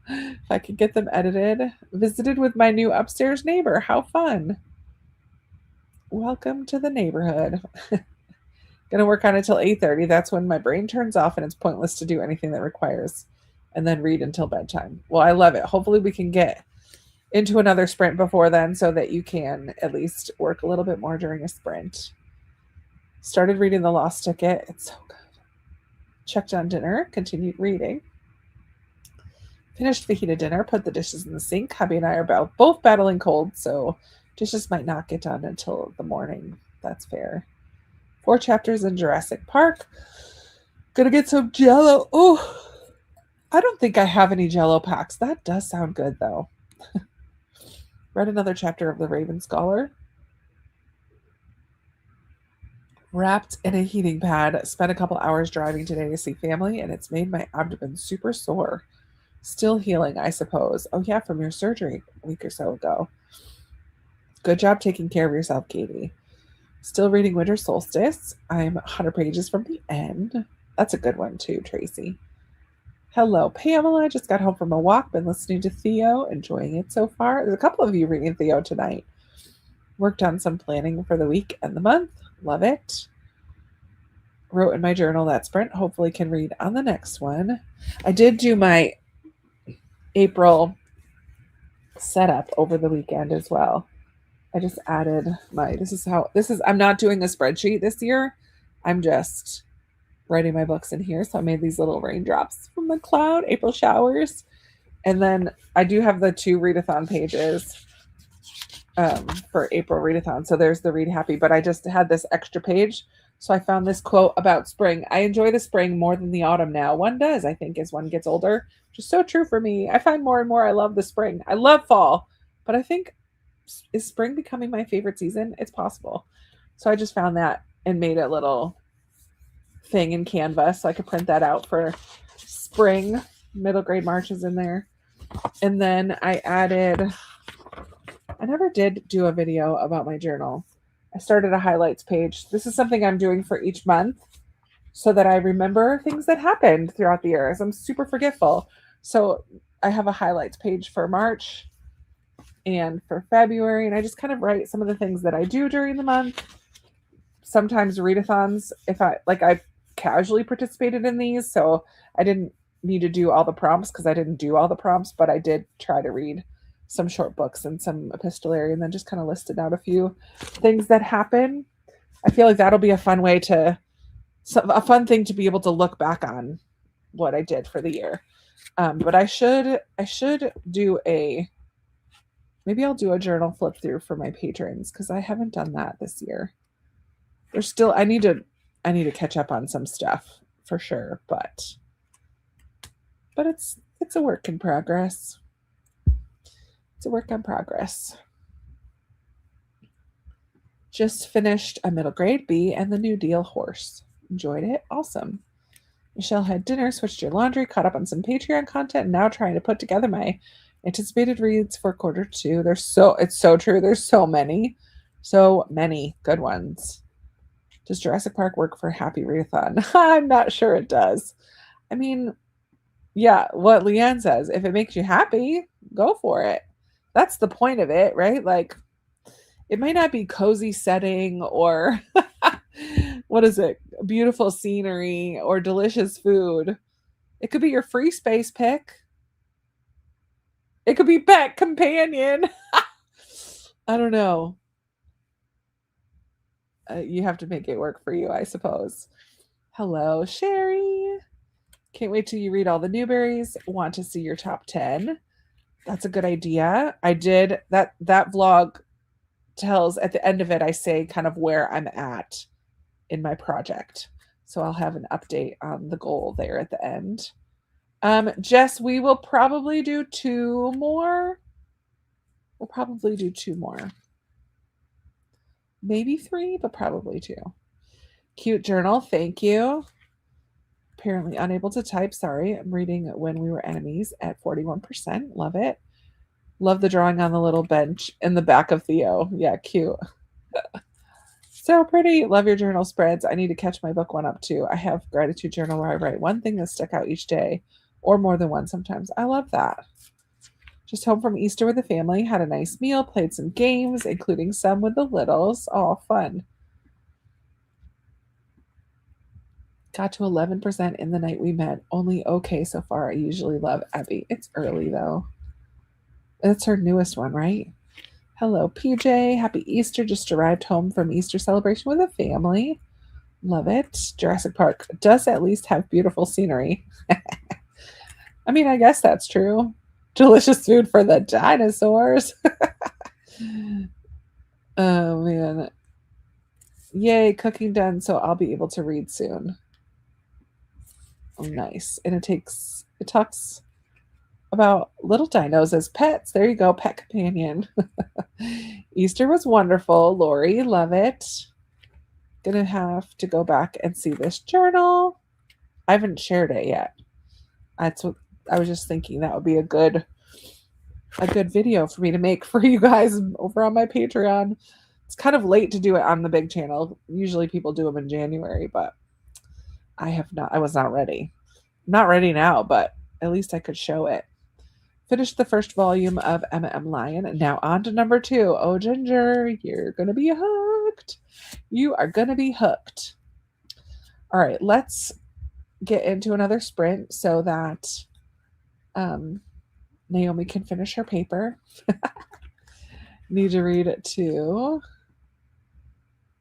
if I can get them edited. Visited with my new upstairs neighbor. How fun. Welcome to the neighborhood. Gonna work on it till 8:30. That's when my brain turns off and it's pointless to do anything that requires, and then read until bedtime. Well, I love it. Hopefully we can get into another sprint before then so that you can at least work a little bit more during a sprint. Started reading The Lost Ticket. It's so good. Checked on dinner. Continued reading. Finished fajita dinner. Put the dishes in the sink. Hubby and I are both battling cold, so dishes might not get done until the morning. That's fair. 4 chapters in Jurassic Park. Gonna get some Jell-O. Oh, I don't think I have any Jell-O packs. That does sound good, though. Read another chapter of The Raven Scholar. Wrapped in a heating pad. Spent a couple hours driving today to see family, and it's made my abdomen super sore. Still healing, I suppose. Oh, yeah, from your surgery a week or so ago. Good job taking care of yourself, Katie. Still reading Winter Solstice. I'm 100 pages from the end. That's a good one, too, Tracy. Hello, Pamela. Just got home from a walk. Been listening to Theo. Enjoying it so far. There's a couple of you reading Theo tonight. Worked on some planning for the week and the month. Love it. Wrote in my journal that sprint. Hopefully can read on the next one. I did do my April setup over the weekend as well. I just added I'm not doing a spreadsheet this year. I'm just writing my books in here. So I made these little raindrops from the cloud, April showers. And then I do have the 2 readathon pages for April readathon. So there's the Read Happy, but I just had this extra page. So I found this quote about spring. I enjoy the spring more than the autumn now. One does, I think, as one gets older, which is so true for me. I find more and more I love the spring. I love fall, but I think, is spring becoming my favorite season? It's possible. So I just found that and made a little thing in Canva so I could print that out for spring. Middle grade March is in there. And then I never did do a video about my journal. I started a highlights page. This is something I'm doing for each month so that I remember things that happened throughout the years. I'm super forgetful. So I have a highlights page for March and for February, and I just kind of write some of the things that I do during the month. Sometimes readathons, if I casually participated in these, so I didn't need to do all the prompts because I didn't do all the prompts, but I did try to read some short books and some epistolary, and then just kind of listed out a few things that happen. I feel like that'll be a fun thing to be able to look back on what I did for the year. But I should do maybe I'll do a journal flip through for my patrons because I haven't done that this year. I need to catch up on some stuff for sure, but it's a work in progress. It's a work in progress. Just finished a middle grade B and the New Deal horse. Enjoyed it. Awesome. Michelle had dinner, switched your laundry, caught up on some Patreon content, and now trying to put together my anticipated reads for Q2. It's so true. There's so many good ones. Does Jurassic Park work for Happy Readathon? I'm not sure it does. I mean, yeah, what Leanne says, if it makes you happy, go for it. That's the point of it, right? Like, It might not be cozy setting or what is it? Beautiful scenery or delicious food. It could be your free space pick. It could be pet companion. I don't know. You have to make it work for you, I suppose. Hello, Sherry. Can't wait till you read all the Newberries. Want to see your top 10. That's a good idea. I did that vlog tells at the end of it, I say kind of where I'm at in my project. So I'll have an update on the goal there at the end. Jess, we will probably do 2 more. We'll probably do 2 more. Maybe 3, but probably 2. Cute journal, thank you. Apparently unable to type. Sorry, I'm reading When We Were Enemies at 41%. Love it. Love the drawing on the little bench in the back of Theo. Yeah, cute. So pretty. Love your journal spreads. I need to catch my book one up too. I have gratitude journal where I write one thing that stuck out each day, or more than one sometimes. I love that. Just home from Easter with the family, had a nice meal, played some games, including some with the littles. Oh, fun. Got to 11% in the night we met. Only okay so far. I usually love Abby. It's early though. It's her newest one, right? Hello, PJ. Happy Easter. Just arrived home from Easter celebration with the family. Love it. Jurassic Park does at least have beautiful scenery. I mean, I guess that's true. Delicious food for the dinosaurs. Oh, man. Yay, cooking done, so I'll be able to read soon. Oh, nice. And it talks about little dinos as pets. There you go, pet companion. Easter was wonderful. Lori, love it. Gonna have to go back and see this journal. I haven't shared it yet. That's what I was just thinking that would be a good video for me to make for you guys over on my Patreon. It's kind of late to do it on the big channel. Usually people do them in January, but I was not ready. Not ready now, but at least I could show it. Finished the first volume of M.M. Lion, and now on to number 2. Oh, Ginger, you're going to be hooked. You are going to be hooked. All right, let's get into another sprint so that Naomi can finish her paper. Need to read it too.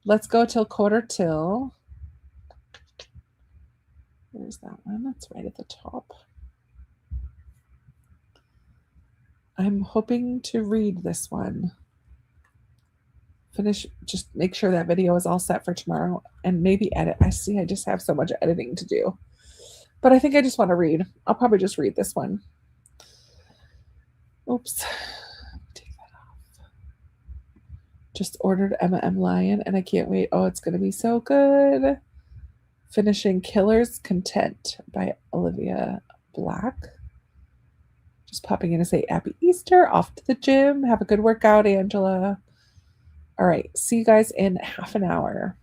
Let's go till quarter till. Where's that one? That's right at the top. I'm hoping to read this one. Finish, just make sure that video is all set for tomorrow and maybe edit. I just have so much editing to do. But I think I just want to read. I'll probably just read this one. Oops. Take that off. Just ordered M.M. Lion and I can't wait. Oh, it's going to be so good. Finishing Killer's Content by Olivia Black. Just popping in to say happy Easter. Off to the gym. Have a good workout, Angela. All right. See you guys in half an hour.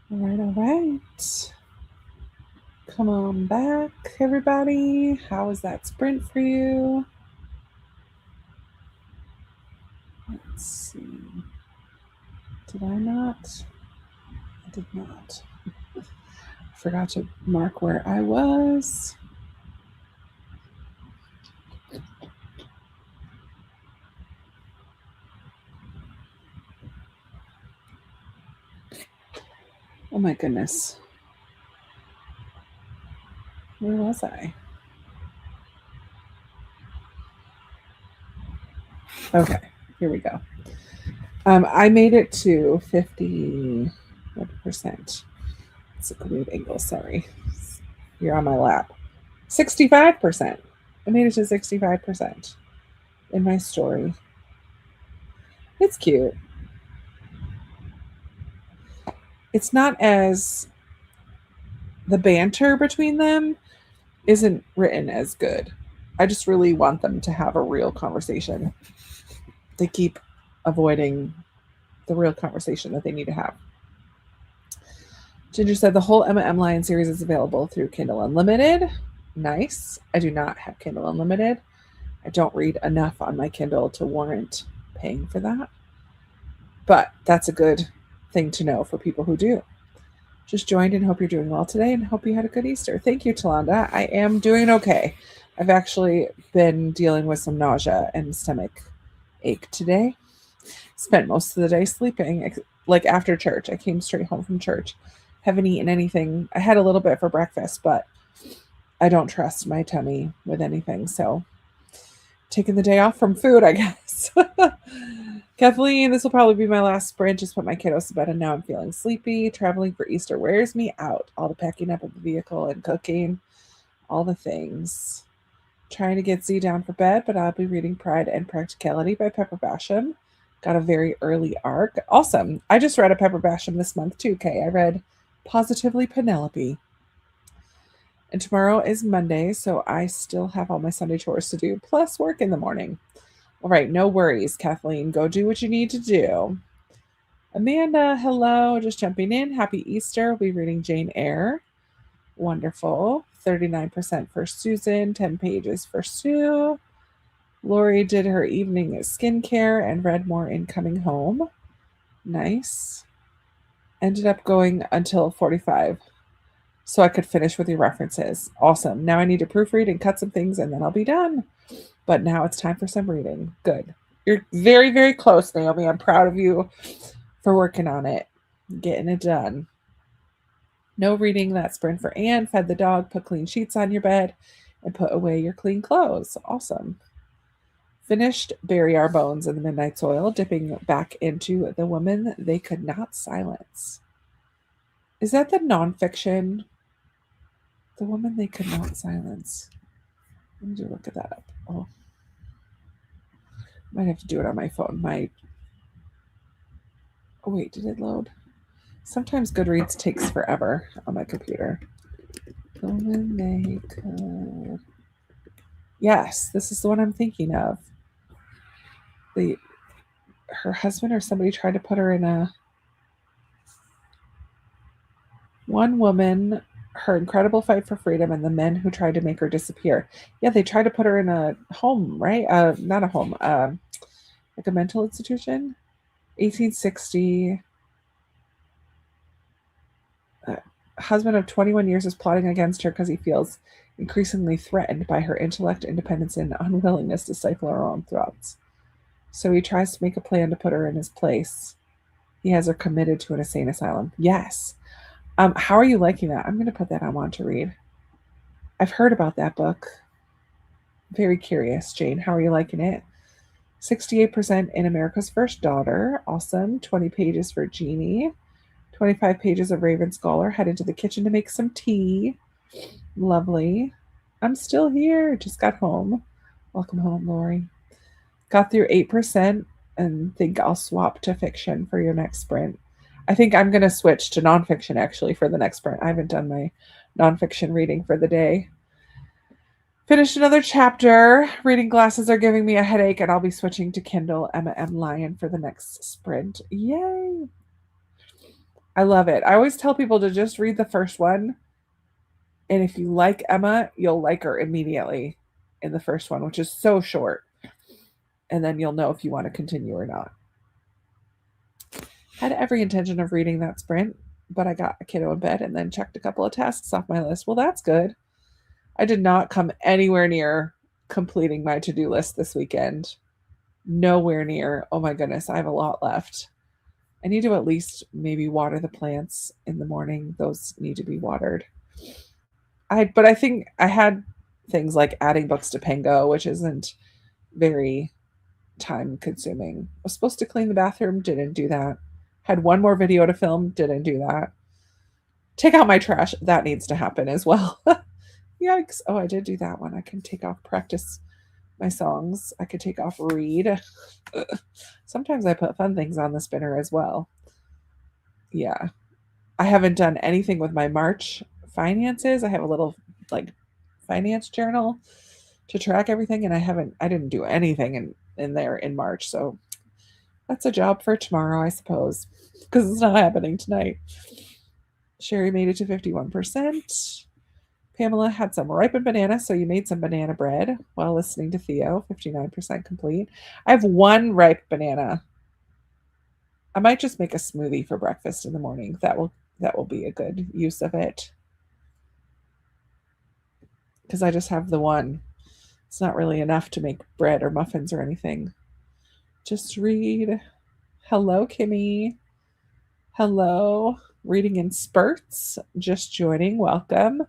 All right, all right. Come on back, everybody. How was that sprint for you? Let's see. Did I not? I did not. Forgot to mark where I was. Oh my goodness. Where was I? Okay, here we go. I made it to 50%. It's a weird angle, sorry. You're on my lap. 65%. I made it to 65% in my story. It's cute. It's not as the banter between them isn't written as good. I just really want them to have a real conversation. They keep avoiding the real conversation that they need to have. Ginger said the whole Emma M. Lyon series is available through Kindle Unlimited. Nice. I do not have Kindle Unlimited. I don't read enough on my Kindle to warrant paying for that. But that's a good thing to know for people who do. Just joined and hope you're doing well today and hope you had a good Easter. Thank you, Talanda. I am doing okay. I've actually been dealing with some nausea and stomach ache today. Spent most of the day sleeping, like after church. I came straight home from church. Haven't eaten anything. I had a little bit for breakfast, but I don't trust my tummy with anything. So taking the day off from food, I guess. Kathleen, this will probably be my last sprint. Just put my kiddos to bed and now I'm feeling sleepy. Traveling for Easter wears me out. All the packing up of the vehicle and cooking, all the things. Trying to get Z down for bed, but I'll be reading Pride and Practicality by Pepper Basham. Got a very early arc. Awesome. I just read a Pepper Basham this month too, Kay. I read Positively Penelope. And tomorrow is Monday, so I still have all my Sunday chores to do, plus work in the morning. All right, no worries, Kathleen. Go do what you need to do. Amanda, hello. Just jumping in. Happy Easter. We'll be reading Jane Eyre. Wonderful. 39% for Susan, 10 pages for Sue. Lori did her evening skincare and read more in Coming Home. Nice. Ended up going until 45 so I could finish with your references. Awesome. Now I need to proofread and cut some things and then I'll be done. But now it's time for some reading. Good. You're very, very close, Naomi. I'm proud of you for working on it, getting it done. No reading that sprint for Anne. Fed the dog, put clean sheets on your bed, and put away your clean clothes. Awesome. Finished Bury Our Bones in the Midnight Soil, dipping back into The Woman They Could Not Silence. Is that the nonfiction? The Woman They Could Not Silence. Let me do look at that up. Oh. Might have to do it on my phone. Oh wait, did it load? Sometimes Goodreads takes forever on my computer. The Woman They Could. Yes, this is the one I'm thinking of. Her husband or somebody tried to put her in a one woman, her incredible fight for freedom, and the men who tried to make her disappear. Yeah, they tried to put her in a home, right? Not a home, like a mental institution. 1860. Husband of 21 years is plotting against her because he feels increasingly threatened by her intellect, independence, and unwillingness to stifle her own thoughts. So he tries to make a plan to put her in his place. He has her committed to an insane asylum. Yes. How are you liking that? I'm going to put that on Want to Read. I've heard about that book. Very curious, Jane. How are you liking it? 68% in America's First Daughter. Awesome. 20 pages for Jeannie. 25 pages of Raven Scholar. Head into the kitchen to make some tea. Lovely. I'm still here. Just got home. Welcome home, Lori. Got through 8% and think I'll swap to fiction for your next sprint. I think I'm going to switch to nonfiction actually for the next sprint. I haven't done my nonfiction reading for the day. Finished another chapter. Reading glasses are giving me a headache, and I'll be switching to Kindle Emma M. Lyon for the next sprint. Yay! I love it. I always tell people to just read the first one. And if you like Emma, you'll like her immediately in the first one, which is so short. And then you'll know if you want to continue or not. Had every intention of reading that sprint, but I got a kiddo in bed and then checked a couple of tasks off my list. Well, that's good. I did not come anywhere near completing my to-do list this weekend. Nowhere near. Oh my goodness, I have a lot left. I need to at least maybe water the plants in the morning. Those need to be watered. But I think I had things like adding books to Pango, which isn't very time consuming. I was supposed to clean the bathroom, didn't do that. Had one more video to film, didn't do that. Take out my trash, that needs to happen as well. Yikes. Oh, I did do that one. I can take off practice my songs. I could take off read. Sometimes I put fun things on the spinner as well. Yeah. I haven't done anything with my March finances. I have a little like finance journal to track everything, and I didn't do anything in there in March. So that's a job for tomorrow, I suppose, because it's not happening tonight. Sherry made it to 51%. Pamela had some ripened banana, so you made some banana bread while listening to Theo. 59% complete. I have one ripe banana. I might just make a smoothie for breakfast in the morning. That will be a good use of it. Because I just have the one. It's not really enough to make bread or muffins or anything. Just read. Hello, Kimmy. Hello. Reading in spurts. Just joining. Welcome.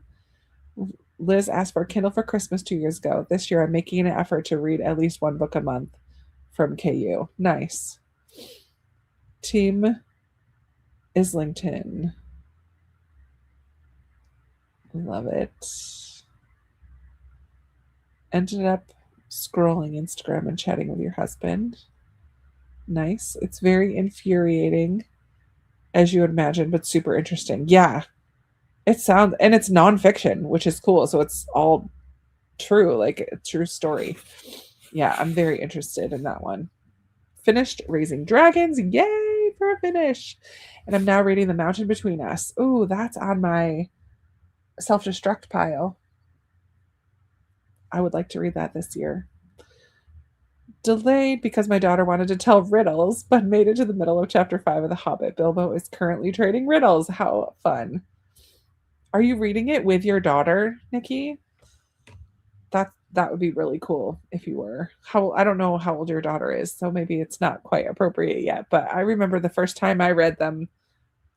Liz asked for a Kindle for Christmas 2 years ago. This year, I'm making an effort to read at least one book a month from KU. Nice. Team Islington. Love it. Ended up scrolling Instagram and chatting with your husband. Nice. It's very infuriating, as you would imagine, but super interesting. Yeah. It sounds, and it's nonfiction, which is cool. So it's all true, like a true story. Yeah, I'm very interested in that one. Finished Raising Dragons. Yay for a finish. And I'm now reading The Mountain Between Us. Ooh, that's on my self-destruct pile. I would like to read that this year. Delayed because my daughter wanted to tell riddles, but made it to the middle of chapter 5 of The Hobbit. Bilbo is currently trading riddles. How fun. Are you reading it with your daughter, Nikki? That would be really cool if you were. I don't know how old your daughter is, so maybe it's not quite appropriate yet. But I remember the first time I read them,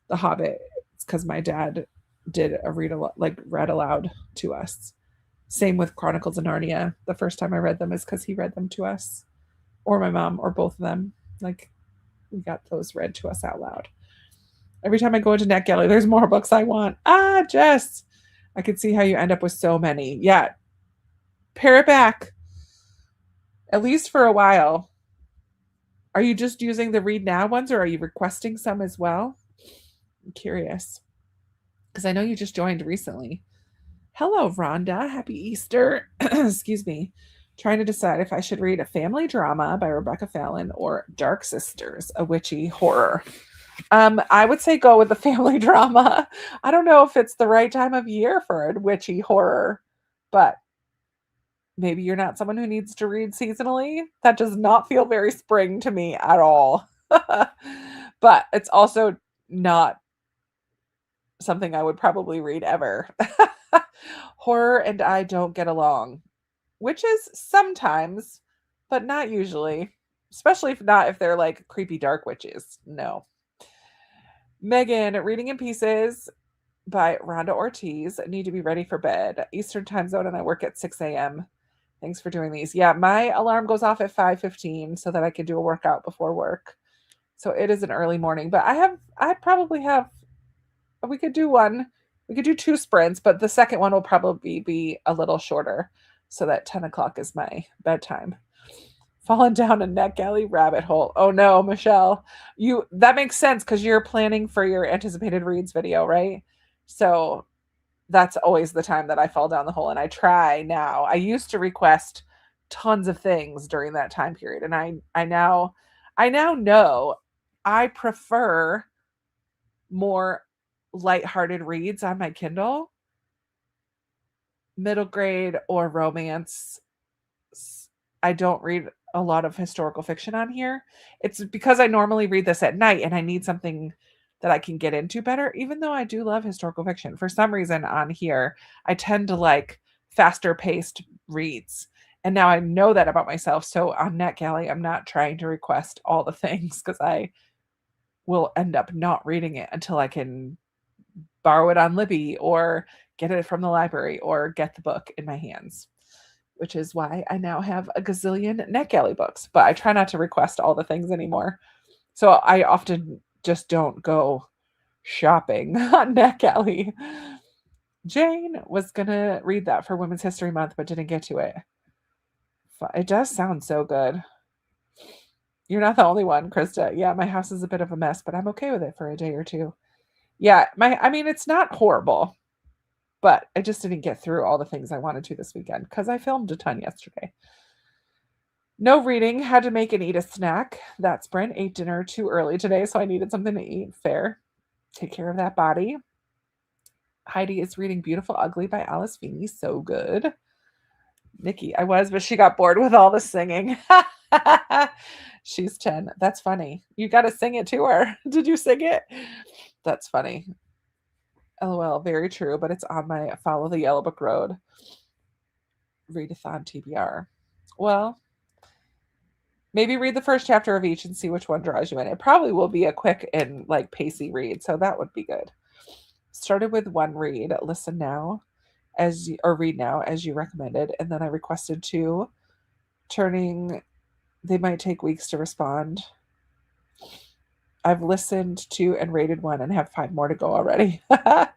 The Hobbit, it's because my dad did read aloud to us. Same with Chronicles of Narnia. The first time I read them is because he read them to us, or my mom, or both of them. Like we got those read to us out loud. Every time I go into NetGalley, there's more books I want. Jess, I could see how you end up with so many. Yeah, pare it back, at least for a while. Are you just using the read now ones, or are you requesting some as well? I'm curious, because I know you just joined recently. Hello, Rhonda. Happy Easter. Excuse me. Trying to decide if I should read a family drama by Rebecca Fallon or Dark Sisters, a witchy horror. I would say go with the family drama. I don't know if it's the right time of year for a witchy horror, but maybe you're not someone who needs to read seasonally. That does not feel very spring to me at all. But it's also not something I would probably read ever. Horror and I don't get along, which is sometimes, but not usually, especially if they're like creepy dark witches. No. Megan, Reading in Pieces by Rhonda Ortiz. Need to be ready for bed. Eastern time zone, and I work at 6 a.m. Thanks for doing these. Yeah, my alarm goes off at 5:15 so that I can do a workout before work. So it is an early morning, but we could do one. We could do 2 sprints, but the second one will probably be a little shorter so that 10 o'clock is my bedtime. Fallen down a NetGalley rabbit hole. Oh no, Michelle. That makes sense because you're planning for your anticipated reads video, right? So that's always the time that I fall down the hole, and I try now. I used to request tons of things during that time period, and I now know I prefer more lighthearted reads on my Kindle, middle grade or romance. I don't read a lot of historical fiction on here. It's because I normally read this at night and I need something that I can get into better, even though I do love historical fiction. For some reason on here, I tend to like faster paced reads. And now I know that about myself. So on NetGalley, I'm not trying to request all the things because I will end up not reading it until I can borrow it on Libby or get it from the library or get the book in my hands, which is why I now have a gazillion NetGalley books, but I try not to request all the things anymore. So I often just don't go shopping on NetGalley. Jane was going to read that for Women's History Month, but didn't get to it. It does sound so good. You're not the only one, Krista. Yeah, my house is a bit of a mess, but I'm okay with it for a day or two. Yeah, I mean, it's not horrible, but I just didn't get through all the things I wanted to this weekend because I filmed a ton yesterday. No reading, had to make and eat a snack. That sprint, ate dinner too early today, so I needed something to eat. Fair. Take care of that body. Heidi is reading Beautiful Ugly by Alice Feeney. So good. Nikki, I was, but she got bored with all the singing. She's 10. That's funny. You got to sing it to her. Did you sing it? That's funny. LOL, very true, but it's on my Follow the Yellow Book Road readathon TBR. Well, maybe read the first chapter of each and see which one draws you in. It probably will be a quick and like pacey read, so that would be good. Started with one read, listen now, or read now as you recommended, and then I requested two. They might take weeks to respond. I've listened to and rated one and have 5 more to go already. I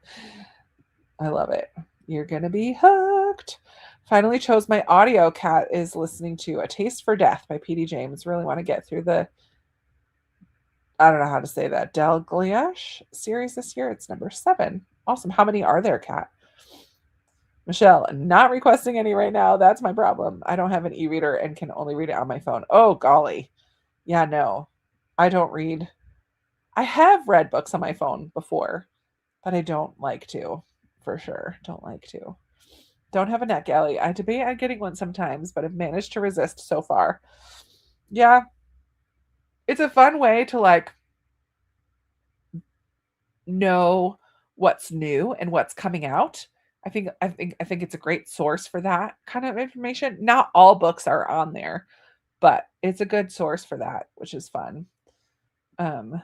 love it. You're gonna be hooked. Finally chose my audio. Cat is listening to A Taste for Death by P.D. James. Really want to get through I don't know how to say that, Dalglish series this year. It's number 7. Awesome. How many are there, Cat? Michelle, not requesting any right now. That's my problem. I don't have an e-reader and can only read it on my phone. Oh, golly. Yeah, no. I don't read. I have read books on my phone before, but I don't like to, for sure. Don't like to. Don't have a NetGalley. I debate on getting one sometimes, but have managed to resist so far. Yeah. It's a fun way to like know what's new and what's coming out. I think it's a great source for that kind of information. Not all books are on there, but it's a good source for that, which is fun. I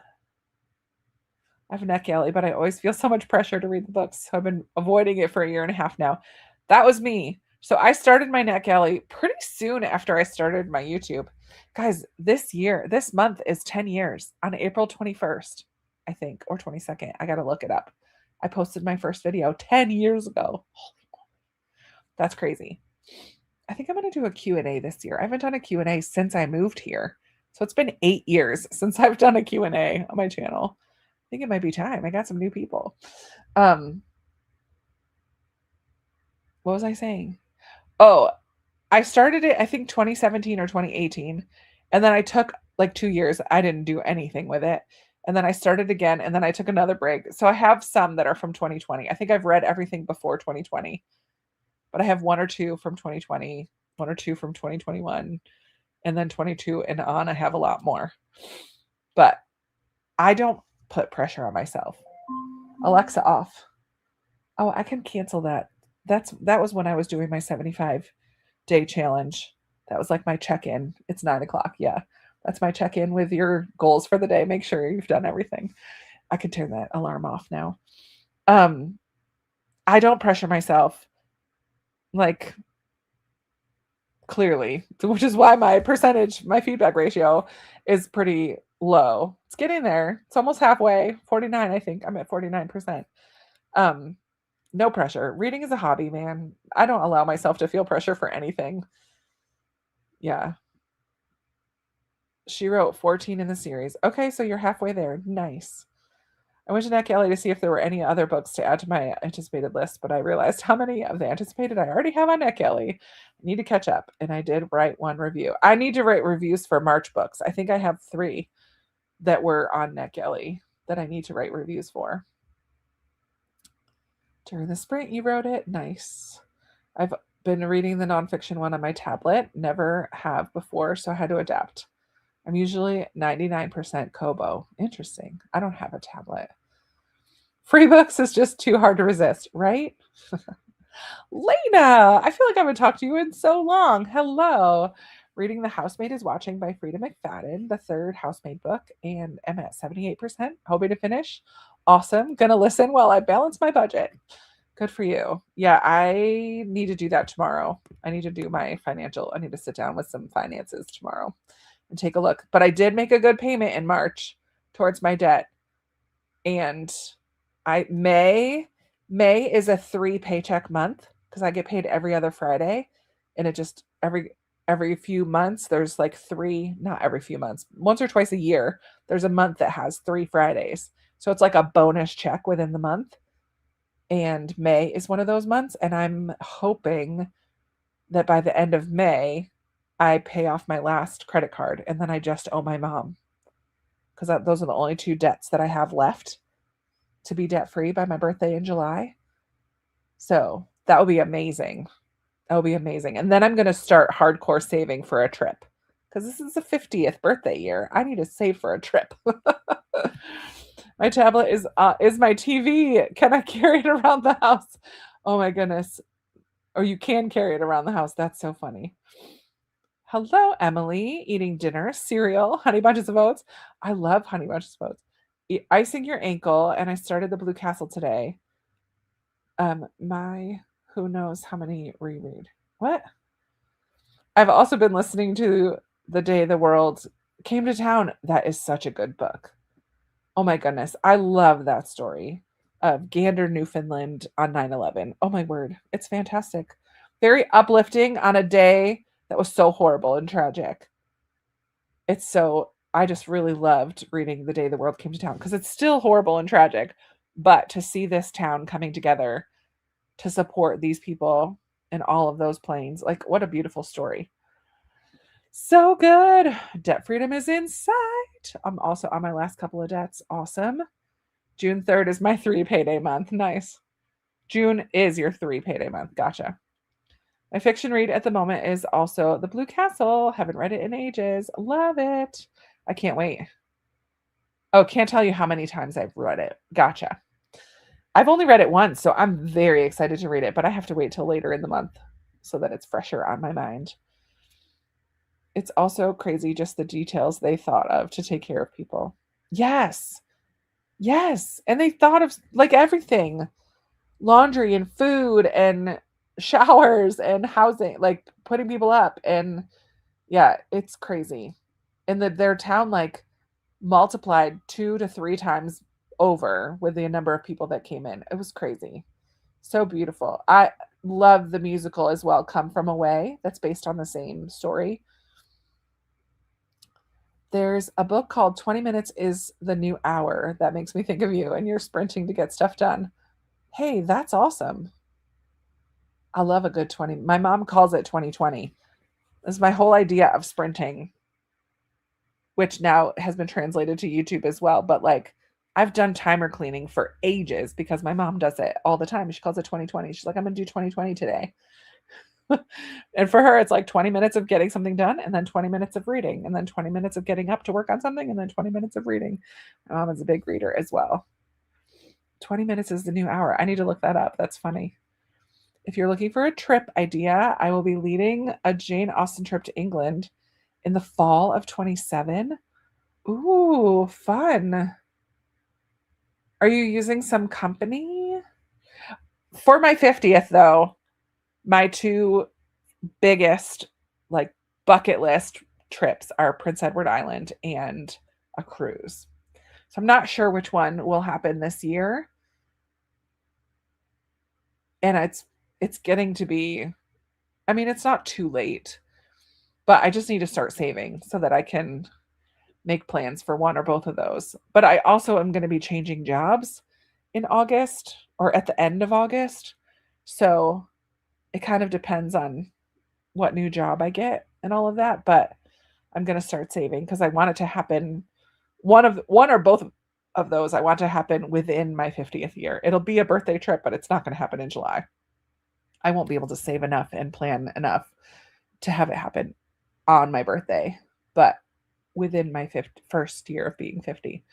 have a NetGalley, but I always feel so much pressure to read the books. So I've been avoiding it for a year and a half now. That was me. So I started my NetGalley pretty soon after I started my YouTube. Guys, this month is 10 years on April 21st, I think, or 22nd. I got to look it up. I posted my first video 10 years ago. That's crazy. I think I'm going to do a Q&A this year. I haven't done a Q&A since I moved here. So it's been 8 years since I've done a Q&A on my channel. I think it might be time. I got some new people. What was I saying? Oh, I started it, I think 2017 or 2018. And then I took like 2 years. I didn't do anything with it. And then I started again. And then I took another break. So I have some that are from 2020. I think I've read everything before 2020. But I have 1 or 2 from 2020, 1 or 2 from 2021. And then 22 and on, I have a lot more. But I don't put pressure on myself. Alexa off. Oh, I can cancel that. That was when I was doing my 75-day challenge. That was like my check-in. It's 9:00. Yeah. That's my check-in with your goals for the day. Make sure you've done everything. I can turn that alarm off now. I don't pressure myself, like, clearly, which is why my feedback ratio is pretty low. It's getting there. It's almost halfway. 49, I think. I'm at 49%. No pressure. Reading is a hobby, man. I don't allow myself to feel pressure for anything. Yeah. She wrote 14 in the series. Okay, so you're halfway there. Nice. I went to NetGalley to see if there were any other books to add to my anticipated list, but I realized how many of the anticipated I already have on NetGalley. I need to catch up, and I did write one review. I need to write reviews for March books. I think I have 3 that were on NetGalley. that I need to write reviews for. During the sprint, you wrote it. Nice. I've been reading the nonfiction one on my tablet. Never have before, so I had to adapt. I'm usually 99% Kobo. Interesting. I don't have a tablet. Free books is just too hard to resist, right? Lena, I feel like I haven't talked to you in so long. Hello. Reading The Housemaid is Watching by Frida McFadden, the third Housemaid book, and I'm at 78%. Hoping to finish. Awesome. Gonna listen while I balance my budget. Good for you. Yeah, I need to do that tomorrow. I need to do my financial. I need to sit down with some finances tomorrow and take a look. But I did make a good payment in March towards my debt. And I May is a 3 paycheck month because I get paid every other Friday, and it just every few months there's like 3, not every few months, once or twice a year, there's a month that has 3 Fridays. So it's like a bonus check within the month. And May is one of those months, and I'm hoping that by the end of May I pay off my last credit card and then I just owe my mom because those are the only 2 debts that I have left to be debt free by my birthday in July. So that would be amazing. That would be amazing. And then I'm going to start hardcore saving for a trip because this is the 50th birthday year. I need to save for a trip. My tablet is my TV. Can I carry it around the house? Oh my goodness. Or you can carry it around the house. That's so funny. Hello, Emily. Eating dinner, cereal, Honey Bunches of Oats. I love Honey Bunches of Oats. Icing your ankle, and I started the Blue Castle today. My who knows how many reread. What? I've also been listening to The Day the World Came to Town. That is such a good book. Oh my goodness. I love that story of Gander, Newfoundland on 9/11. Oh my word. It's fantastic. Very uplifting on a day that was so horrible and tragic. I just really loved reading The Day the World Came to Town because it's still horrible and tragic, but to see this town coming together to support these people and all of those planes, like what a beautiful story. So good. Debt freedom is in sight. I'm also on my last couple of debts. Awesome. June 3rd is my 3 payday month. Nice. June is your 3 payday month. Gotcha. My fiction read at the moment is also The Blue Castle. Haven't read it in ages. Love it. I can't wait. Oh, can't tell you how many times I've read it. Gotcha. I've only read it once, so I'm very excited to read it, but I have to wait till later in the month so that it's fresher on my mind. It's also crazy just the details they thought of to take care of people. Yes. Yes. And they thought of like everything. Laundry and food and showers and housing, like putting people up, and yeah, it's crazy. And their town like multiplied 2 to 3 times over with the number of people that came in. It was crazy. So beautiful. I love the musical as well, Come From Away, that's based on the same story. There's a book called 20 Minutes is the New Hour that makes me think of you and you're sprinting to get stuff done. Hey, that's awesome. I love a good 20. My mom calls it 2020. This is my whole idea of sprinting, which now has been translated to YouTube as well. But like, I've done timer cleaning for ages because my mom does it all the time. She calls it 2020. She's like, I'm going to do 2020 today. And for her, it's like 20 minutes of getting something done, and then 20 minutes of reading, and then 20 minutes of getting up to work on something, and then 20 minutes of reading. My mom is a big reader as well. 20 minutes is the new hour. I need to look that up. That's funny. If you're looking for a trip idea, I will be leading a Jane Austen trip to England in the fall of 27. Ooh, fun. Are you using some company? For my 50th, though, my 2 biggest like bucket list trips are Prince Edward Island and a cruise. So I'm not sure which one will happen this year. And it's getting to be, I mean, it's not too late, but I just need to start saving so that I can make plans for one or both of those. But I also am going to be changing jobs in August or at the end of August. So it kind of depends on what new job I get and all of that, but I'm going to start saving because I want it to happen one or both of those I want to happen within my 50th year. It'll be a birthday trip, but it's not going to happen in July. I won't be able to save enough and plan enough to have it happen on my birthday, but within my first year of being 50.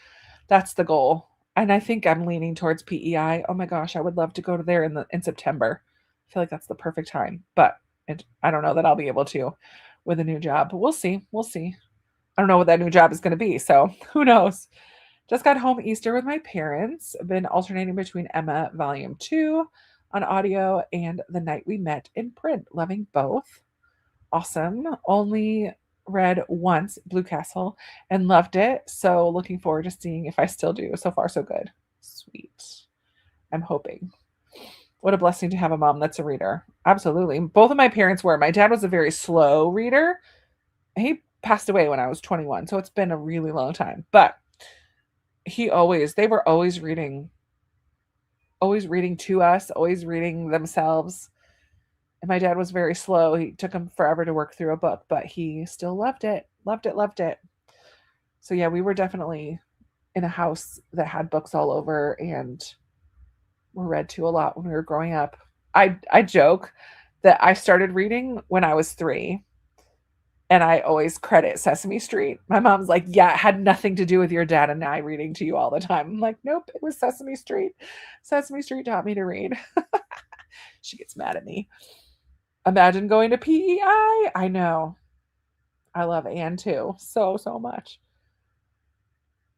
That's the goal. And I think I'm leaning towards PEI. Oh my gosh, I would love to go to there in September. I feel like that's the perfect time, but I don't know that I'll be able to with a new job. But we'll see. We'll see. I don't know what that new job is going to be, so who knows? Just got home Easter with my parents. Been alternating between Emma Volume 2 on audio and The Night We Met in print. Loving both. Awesome. Only read once Blue Castle and loved it. So looking forward to seeing if I still do. So far, so good. Sweet. I'm hoping. What a blessing to have a mom that's a reader. Absolutely. Both of my parents were. My dad was a very slow reader. He passed away when I was 21, so it's been a really long time. But they were always reading to us, always reading themselves. And my dad was very slow. He took him forever to work through a book, but he still loved it. Loved it, loved it. So yeah, we were definitely in a house that had books all over and were read to a lot when we were growing up. I joke that I started reading when I was 3. And I always credit Sesame Street. My mom's like, yeah, it had nothing to do with your dad and I reading to you all the time. I'm like, nope, it was Sesame Street. Sesame Street taught me to read. She gets mad at me. Imagine going to PEI. I know. I love Anne too. So much.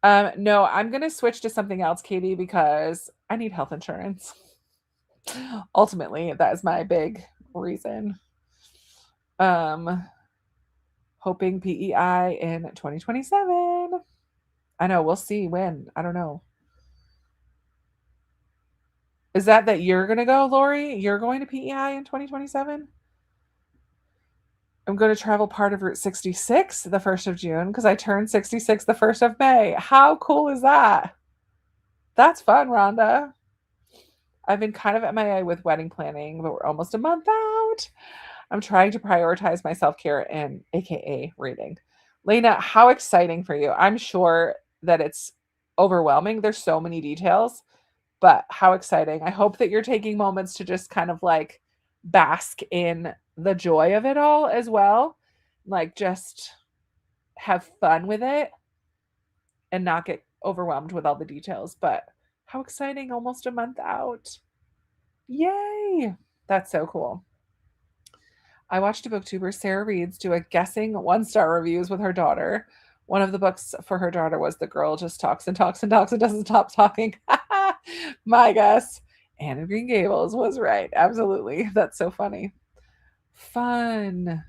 No, I'm gonna switch to something else, Katie, because I need health insurance. Ultimately, that is my big reason. Hoping PEI in 2027. I know, we'll see when. I don't know. Is that you're going to go, Lori? You're going to PEI in 2027? I'm going to travel part of Route 66 the 1st of June because I turned 66 the 1st of May. How cool is that? That's fun, Rhonda. I've been kind of MIA with wedding planning, but we're almost a month out. I'm trying to prioritize my self-care and AKA reading. Lena, how exciting for you. I'm sure that it's overwhelming. There's so many details, but how exciting. I hope that you're taking moments to just kind of like bask in the joy of it all as well. Like just have fun with it and not get overwhelmed with all the details. But how exciting, almost a month out. Yay! That's so cool. I watched a booktuber, Sarah Reeds, do a guessing 1-star reviews with her daughter. One of the books for her daughter was The Girl Just Talks and Talks and Talks and Doesn't Stop Talking. My guess. Anne of Green Gables was right. Absolutely. That's so funny. Fun.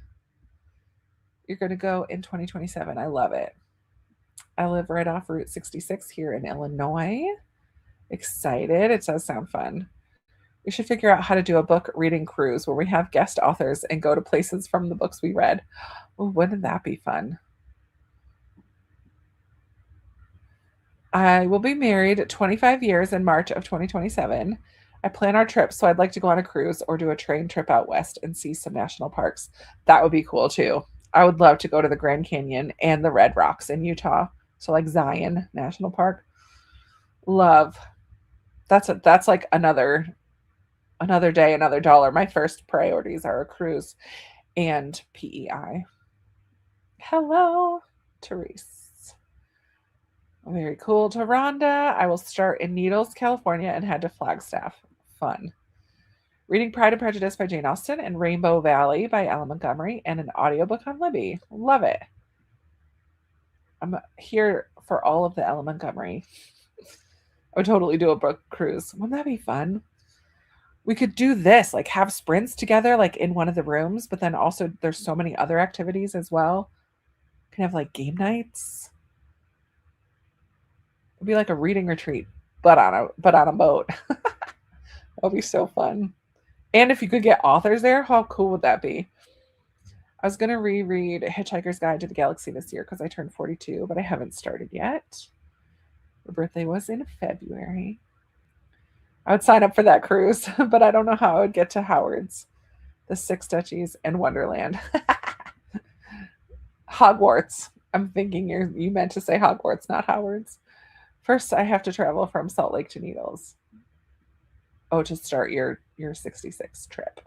You're going to go in 2027. I love it. I live right off Route 66 here in Illinois. Excited. It does sound fun. We should figure out how to do a book reading cruise where we have guest authors and go to places from the books we read. Oh, wouldn't that be fun? I will be married 25 years in March of 2027. I plan our trip, so I'd like to go on a cruise or do a train trip out west and see some national parks. That would be cool too. I would love to go to the Grand Canyon and the Red Rocks in Utah. So like Zion National Park. Love. That's like another day, another dollar. My first priorities are a cruise and PEI. Hello, Therese. Very cool. To Rhonda, I will start in Needles, California and head to Flagstaff. Fun. Reading Pride and Prejudice by Jane Austen and Rainbow Valley by Ellen Montgomery and an audiobook on Libby. Love it. I'm here for all of the Ellen Montgomery. I would totally do a book cruise. Wouldn't that be fun? We could do this, like have sprints together, like in one of the rooms, but then also there's so many other activities as well. Can have like game nights. It'd be like a reading retreat, but on a boat. That would be so fun. And if you could get authors there, how cool would that be? I was gonna reread Hitchhiker's Guide to the Galaxy this year because I turned 42, but I haven't started yet. Her birthday was in February. I would sign up for that cruise, but I don't know how I would get to Howard's, the Six Duchies, and Wonderland. Hogwarts. I'm thinking you meant to say Hogwarts, not Howard's. First, I have to travel from Salt Lake to Needles. Oh, to start your 66 trip.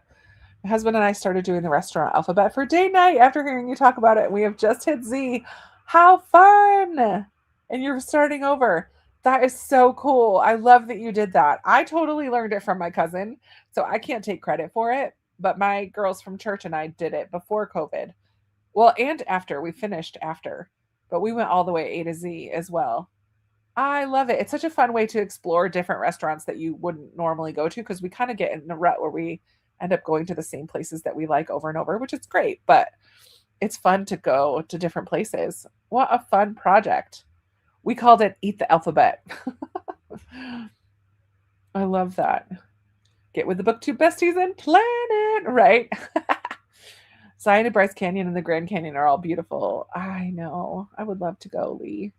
My husband and I started doing the restaurant alphabet for date night after hearing you talk about it. We have just hit Z. How fun! And you're starting over. That is so cool. I love that you did that. I totally learned it from my cousin, so I can't take credit for it. But my girls from church and I did it before COVID. Well, and after. We finished after. But we went all the way A to Z as well. I love it. It's such a fun way to explore different restaurants that you wouldn't normally go to because we kind of get in a rut where we end up going to the same places that we like over and over, which is great, but it's fun to go to different places. What a fun project. We called it Eat the Alphabet. I love that. Get with the BookTube besties and plan it, right? Zion and Bryce Canyon and the Grand Canyon are all beautiful. I know. I would love to go, Lee.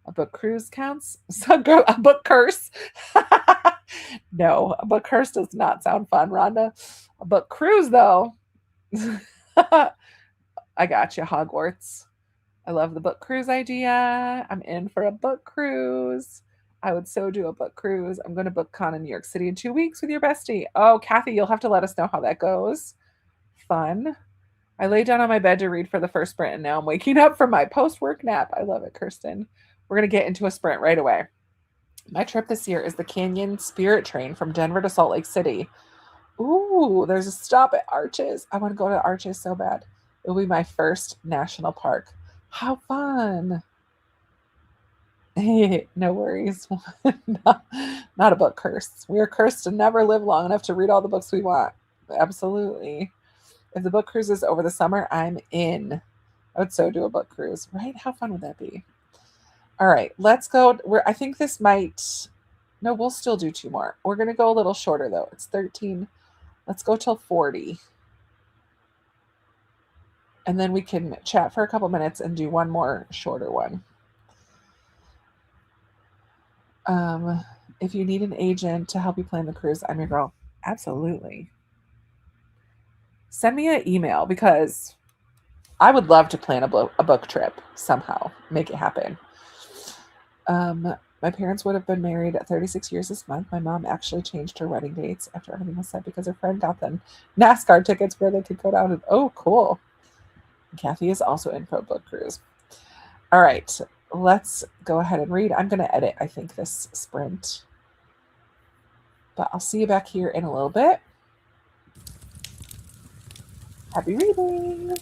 A book cruise counts? A book curse? No, a book curse does not sound fun, Rhonda. A book cruise, though. I got you, Hogwarts. I love the book cruise idea. I'm in for a book cruise. I would so do a book cruise. I'm going to book con in New York City in 2 weeks with your bestie. Oh, Kathy, you'll have to let us know how that goes. Fun. I lay down on my bed to read for the first sprint, and now I'm waking up from my post-work nap. I love it, Kirsten. We're going to get into a sprint right away. My trip this year is the Canyon Spirit Train from Denver to Salt Lake City. Ooh, there's a stop at Arches. I want to go to Arches so bad. It'll be my first national park. How fun. Hey, no worries. Not a book curse. We are cursed to never live long enough to read all the books we want. Absolutely. If the book cruise is over the summer, I'm in. I would so do a book cruise, right? How fun would that be? All right, let's go. I think this might. No, we'll still do 2 more. We're going to go a little shorter, though. It's 13. Let's go till 40. And then we can chat for a couple minutes and do one more shorter one. If you need an agent to help you plan the cruise, I'm your girl. Absolutely. Send me an email because I would love to plan a book trip somehow. Make it happen. My parents would have been married at 36 years this month. My mom actually changed her wedding dates after everything was set because her friend got them NASCAR tickets where they could go down. Oh, cool. Kathy is also in for a book cruise. All right, let's go ahead and read. I'm going to edit, I think, this sprint. But I'll see you back here in a little bit. Happy reading.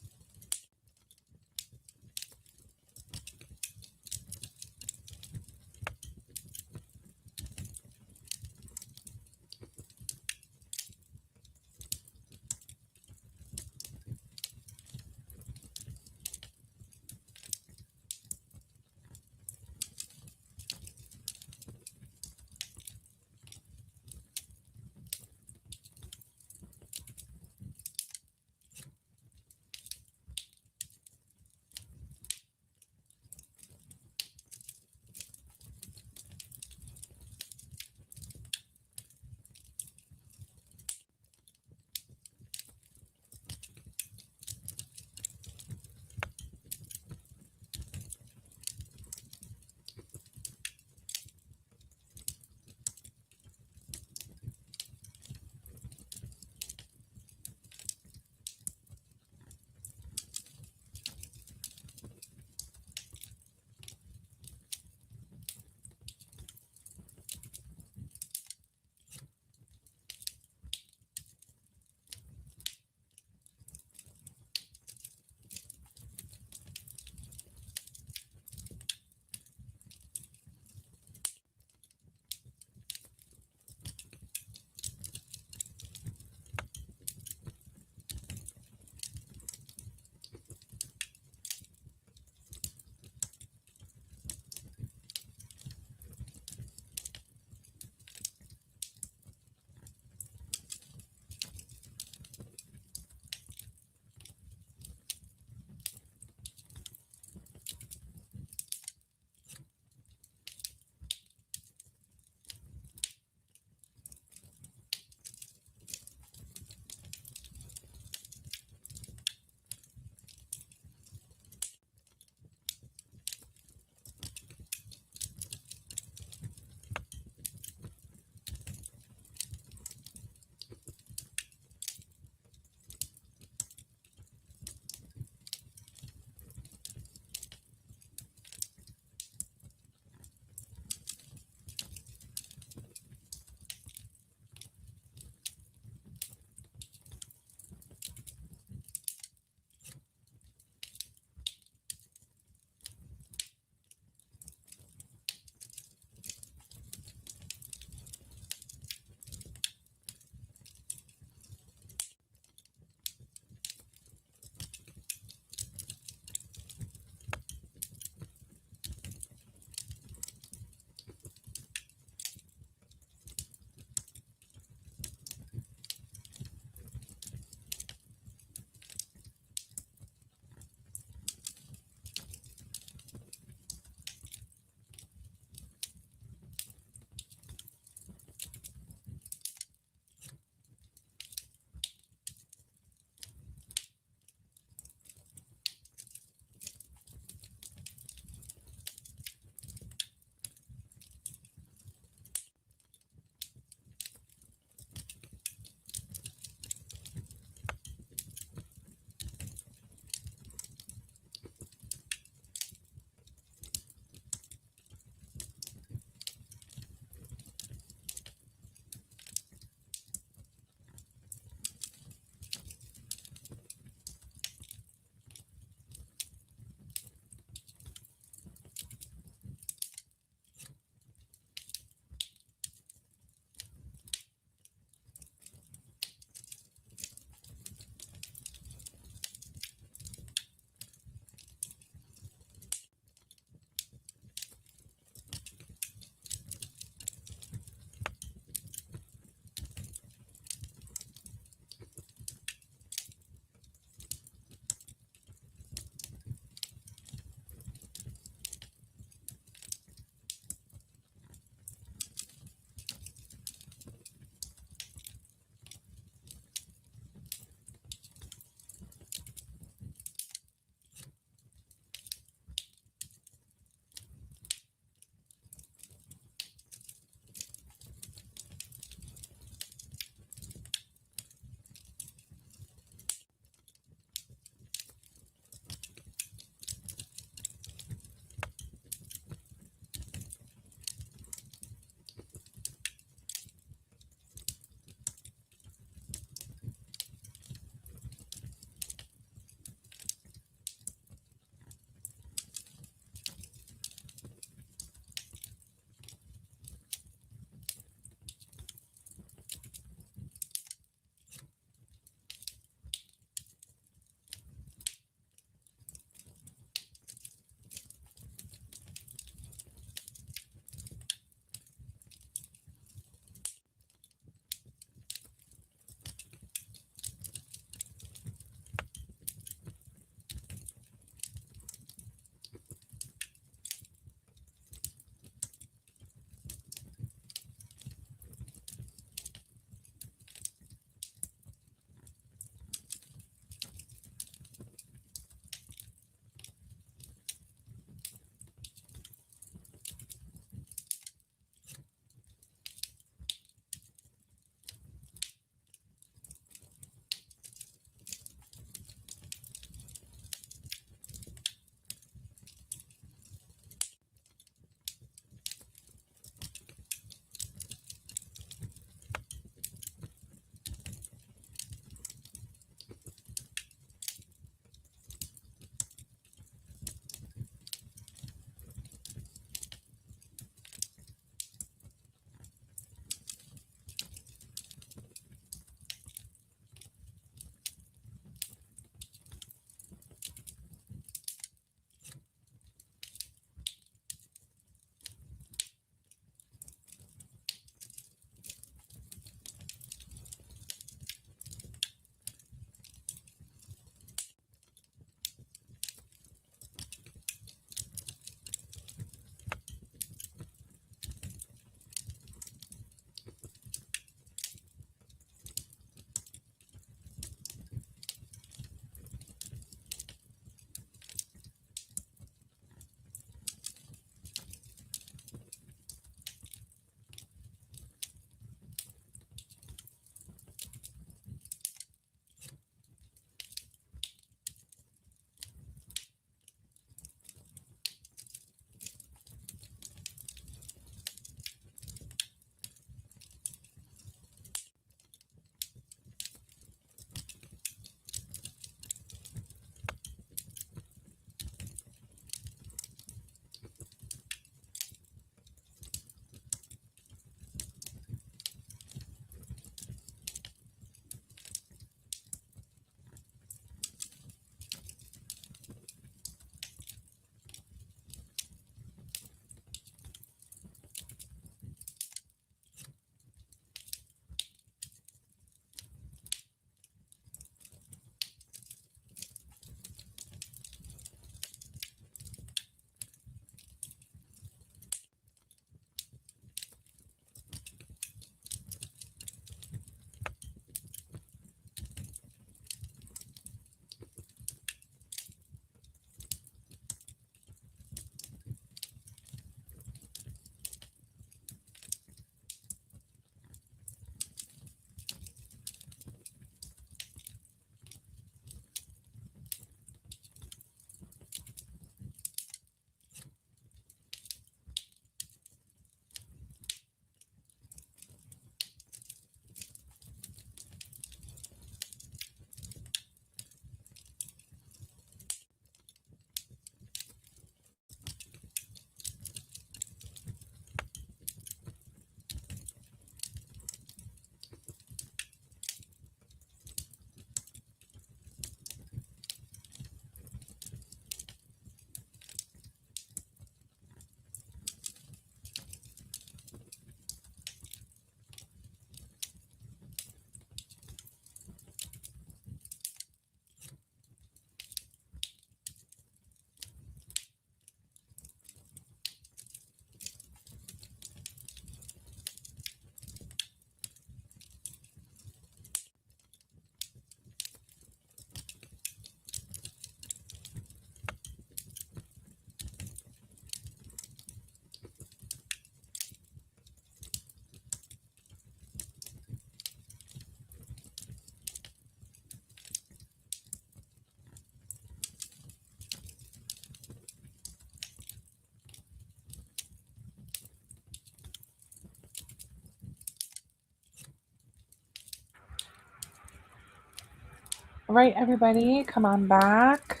All right, everybody, come on back.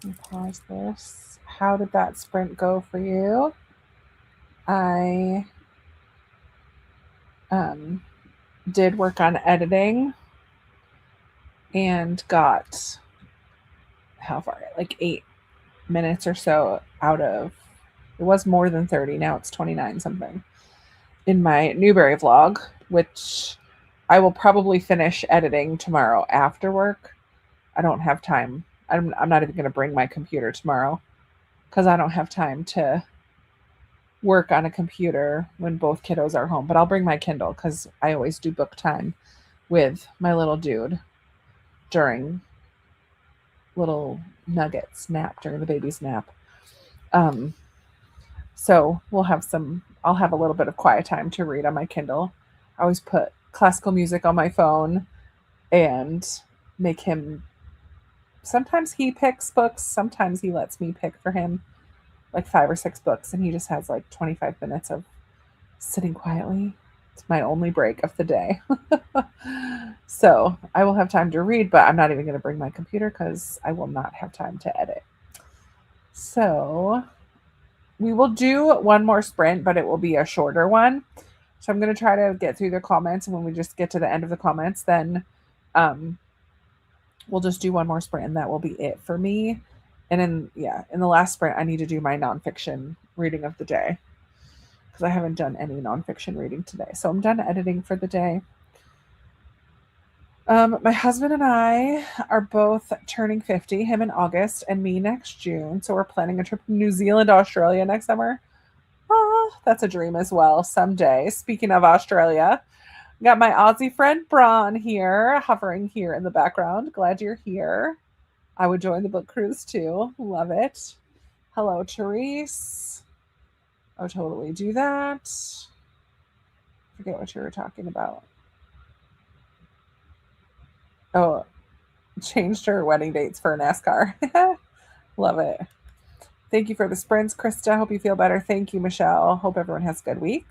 Let me pause this. How did that sprint go for you? I did work on editing and got how far? Like 8 minutes or so out of it was more than 30. Now it's 29 something in my Newberry vlog, which I will probably finish editing tomorrow after work. I don't have time. I'm not even going to bring my computer tomorrow because I don't have time to work on a computer when both kiddos are home. But I'll bring my Kindle because I always do book time with my little dude during little nuggets nap, during the baby's nap. So I'll have a little bit of quiet time to read on my Kindle. I always put classical music on my phone and make him, sometimes he picks books, sometimes he lets me pick for him like 5 or 6 books, and he just has like 25 minutes of sitting quietly. It's my only break of the day. So I will have time to read, but I'm not even going to bring my computer because I will not have time to edit. So we will do one more sprint, but it will be a shorter one. So I'm going to try to get through the comments, and when we just get to the end of the comments, then we'll just do one more sprint, and that will be it for me. And in the last sprint, I need to do my nonfiction reading of the day because I haven't done any nonfiction reading today. So I'm done editing for the day. My husband and I are both turning 50, him in August and me next June. So we're planning a trip to New Zealand, Australia next summer. Oh, that's a dream as well someday. Speaking of Australia, got my Aussie friend Braun here, hovering here in the background. Glad you're here. I would join the book cruise too. Love it. Hello, Therese. I would totally do that. Forget what you were talking about. Oh, changed her wedding dates for NASCAR. Love it. Thank you for the sprints, Krista. Hope you feel better. Thank you, Michelle. Hope everyone has a good week.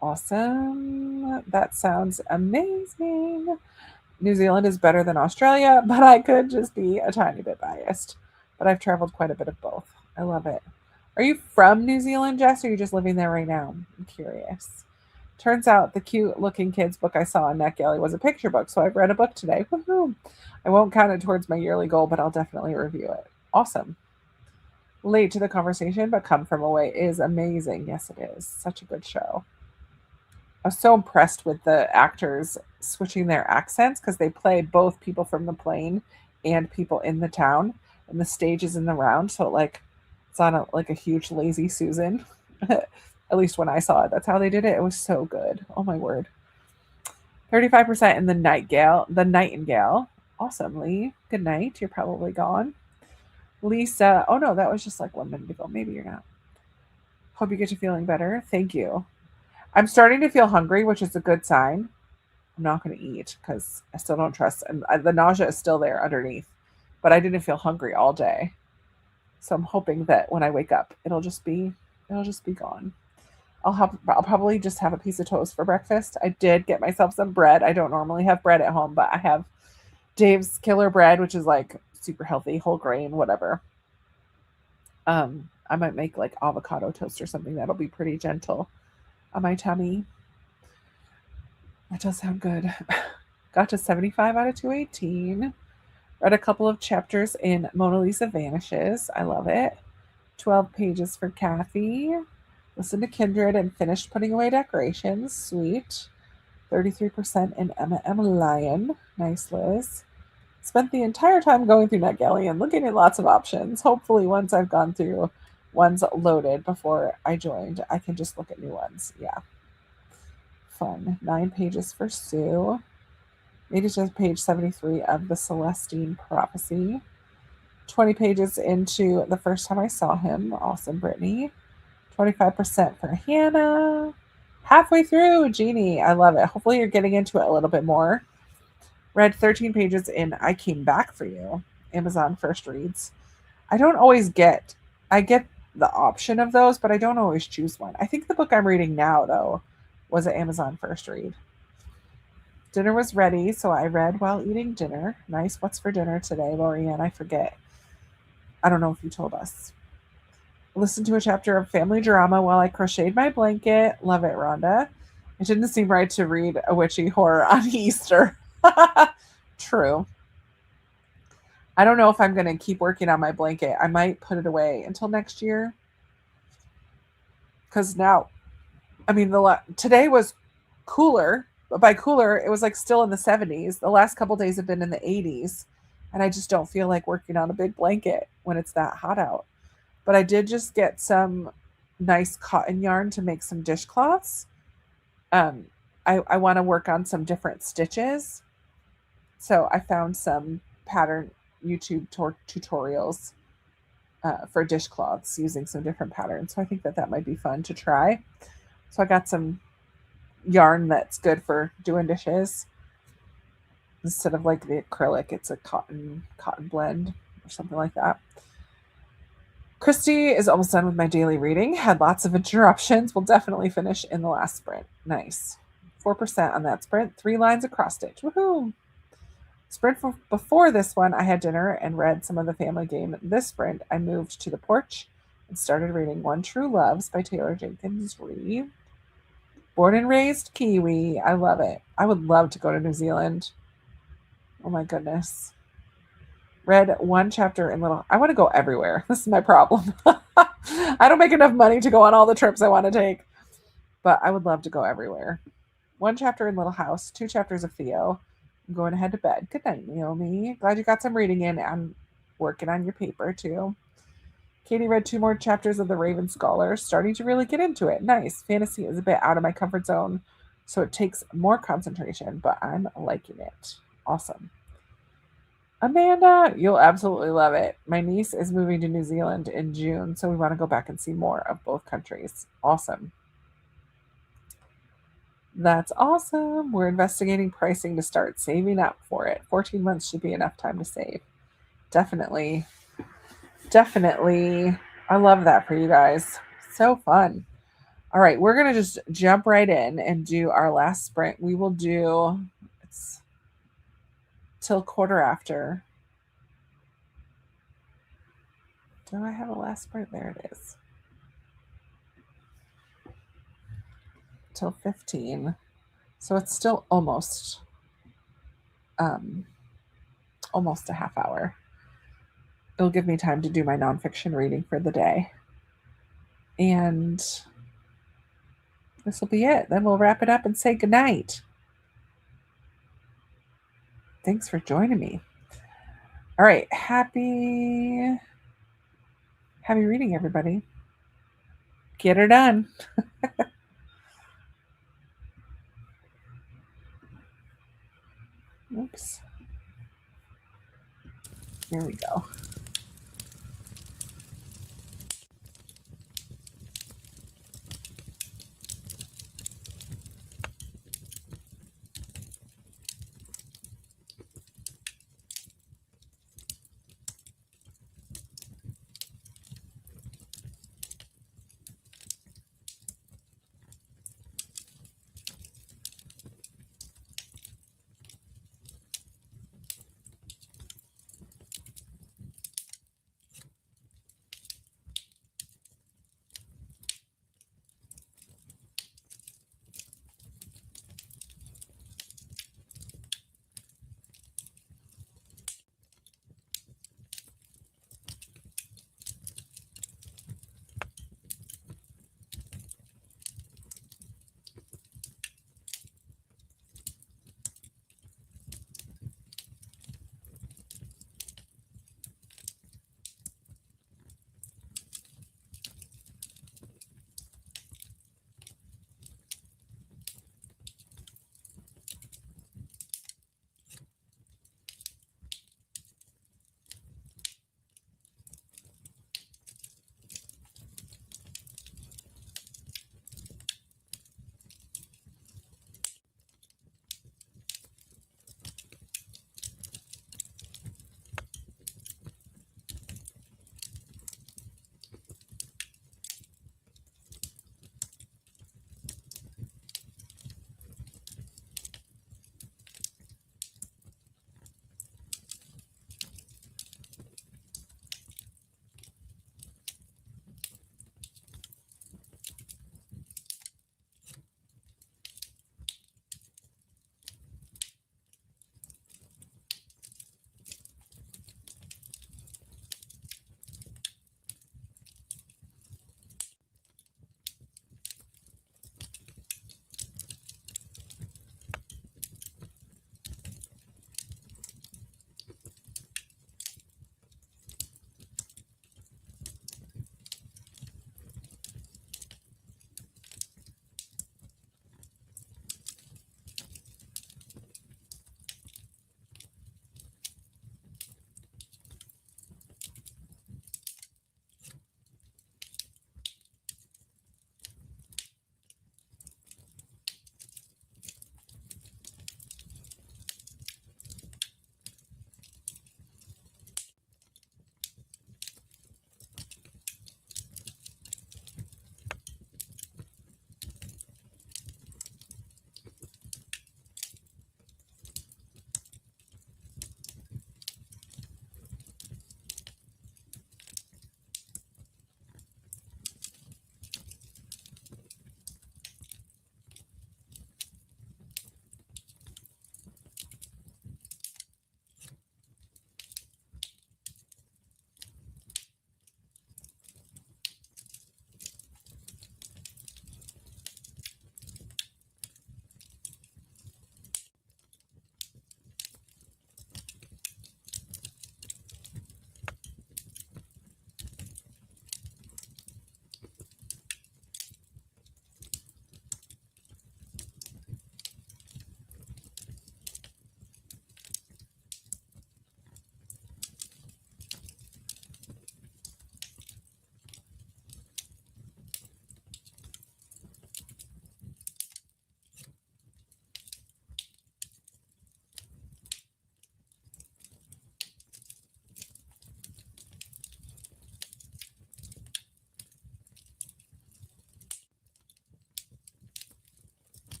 Awesome. That sounds amazing. New Zealand is better than Australia, but I could just be a tiny bit biased. But I've traveled quite a bit of both. I love it. Are you from New Zealand, Jess, or are you just living there right now? I'm curious. Turns out the cute looking kids book I saw on NetGalley was a picture book, so I've read a book today. Woohoo! I won't count it towards my yearly goal, but I'll definitely review it. Awesome. Late to the conversation, but Come From Away is amazing. Yes, it is. Such a good show. I was so impressed with the actors switching their accents because they play both people from the plane and people in the town, and the stage is in the round, so it's on like a huge Lazy Susan. At least when I saw it, that's how they did it. It was so good. Oh my word. 35% in the Nightingale. Awesome, Lee. Good night. You're probably gone. Lisa. Oh no, that was just like 1 minute ago. Maybe you're not. Hope you get to feeling better. Thank you. I'm starting to feel hungry, which is a good sign. I'm not going to eat because I still don't trust, and the nausea is still there underneath. But I didn't feel hungry all day, so I'm hoping that when I wake up, it'll just be gone. I'll probably just have a piece of toast for breakfast. I did get myself some bread. I don't normally have bread at home, but I have Dave's Killer Bread, which is like super healthy, whole grain, whatever. I might make like avocado toast or something that'll be pretty gentle on my tummy. That does sound good. Got to 75 out of 218. Read a couple of chapters in Mona Lisa Vanishes. I love it. 12 pages for Kathy. Listened to Kindred and finished putting away decorations. Sweet. 33% in Emma Lyon. Nice, Liz. Spent the entire time going through NetGalley and looking at lots of options. Hopefully, once I've gone through ones loaded before I joined, I can just look at new ones. Yeah. Fun. 9 pages for Sue. Made it to page 73 of the Celestine Prophecy. 20 pages into The First Time I Saw Him. Awesome, Brittany. 25% for Hannah. Halfway through, Jeannie. I love it. Hopefully you're getting into it a little bit more. Read 13 pages in I Came Back for You. Amazon First Reads. I get the option of those, but I don't always choose one. I think the book I'm reading now, though, was an Amazon First Read. Dinner was ready, so I read while eating dinner. Nice. What's for dinner today, Lorianne? I forget. I don't know if you told us. Listened to a chapter of family drama while I crocheted my blanket. Love it, Rhonda. It didn't seem right to read a witchy horror on Easter. True. I don't know if I'm going to keep working on my blanket. I might put it away until next year. Because now, I mean, today was cooler. But by cooler, it was like still in the 70s. The last couple days have been in the 80s. And I just don't feel like working on a big blanket when it's that hot out. But I did just get some nice cotton yarn to make some dishcloths. I want to work on some different stitches. So I found some pattern YouTube tutorials for dishcloths using some different patterns. So I think that might be fun to try. So I got some yarn that's good for doing dishes. Instead of like the acrylic, it's a cotton blend or something like that. Christy is almost done with my daily reading. Had lots of interruptions. We'll definitely finish in the last sprint. Nice. 4% on that sprint. 3 lines across stitch. Woohoo! Sprint before this one, I had dinner and read some of the family game. This sprint, I moved to the porch and started reading One True Loves by Taylor Jenkins Reid. Born and raised Kiwi. I love it. I would love to go to New Zealand. Oh my goodness. Read one chapter in Little... I want to go everywhere. This is my problem. I don't make enough money to go on all the trips I want to take. But I would love to go everywhere. 1 chapter in Little House. 2 chapters of Theo. I'm going to head to bed. Good night, Naomi. Glad you got some reading in. I'm working on your paper, too. Katie read 2 more chapters of The Raven Scholar. Starting to really get into it. Nice. Fantasy is a bit out of my comfort zone, so it takes more concentration, but I'm liking it. Awesome. Amanda, you'll absolutely love it. My niece is moving to New Zealand in June, so we want to go back and see more of both countries. Awesome. That's awesome. We're investigating pricing to start saving up for it. 14 months should be enough time to save. Definitely. I love that for you guys. So fun. All right, we're going to just jump right in and do our last sprint. We will do... till quarter after. Do I have a last sprint? There it is. Till 15. So it's still almost a half hour. It'll give me time to do my nonfiction reading for the day. And this will be it. Then we'll wrap it up and say goodnight. Thanks for joining me. All right. Happy reading, everybody. Get her done. Oops. Here we go.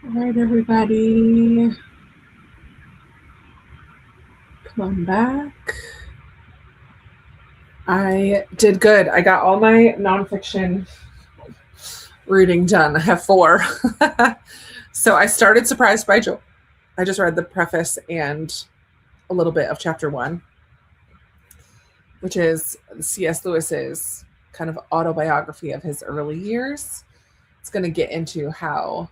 All right, everybody. Come on back. I did good. I got all my nonfiction reading done. I have 4. So I started Surprised by Joy. I just read the preface and a little bit of chapter 1, which is C.S. Lewis's kind of autobiography of his early years. It's going to get into how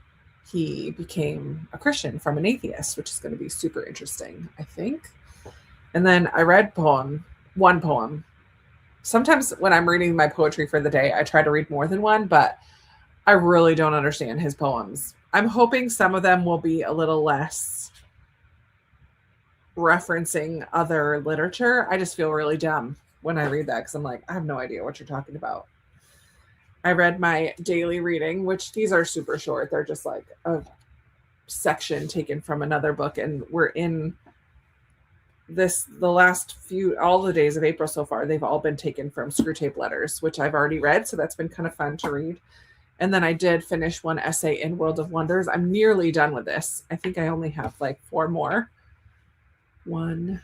he became a Christian from an atheist, which is going to be super interesting, I think. And then I read one poem. Sometimes when I'm reading my poetry for the day, I try to read more than one, but I really don't understand his poems. I'm hoping some of them will be a little less referencing other literature. I just feel really dumb when I read that because I'm like, I have no idea what you're talking about. I read my daily reading, which these are super short. They're just like a section taken from another book. And we're in the last all the days of April so far, they've all been taken from Screwtape Letters, which I've already read. So that's been kind of fun to read. And then I did finish one essay in World of Wonders. I'm nearly done with this. I think I only have like 4 more. 1,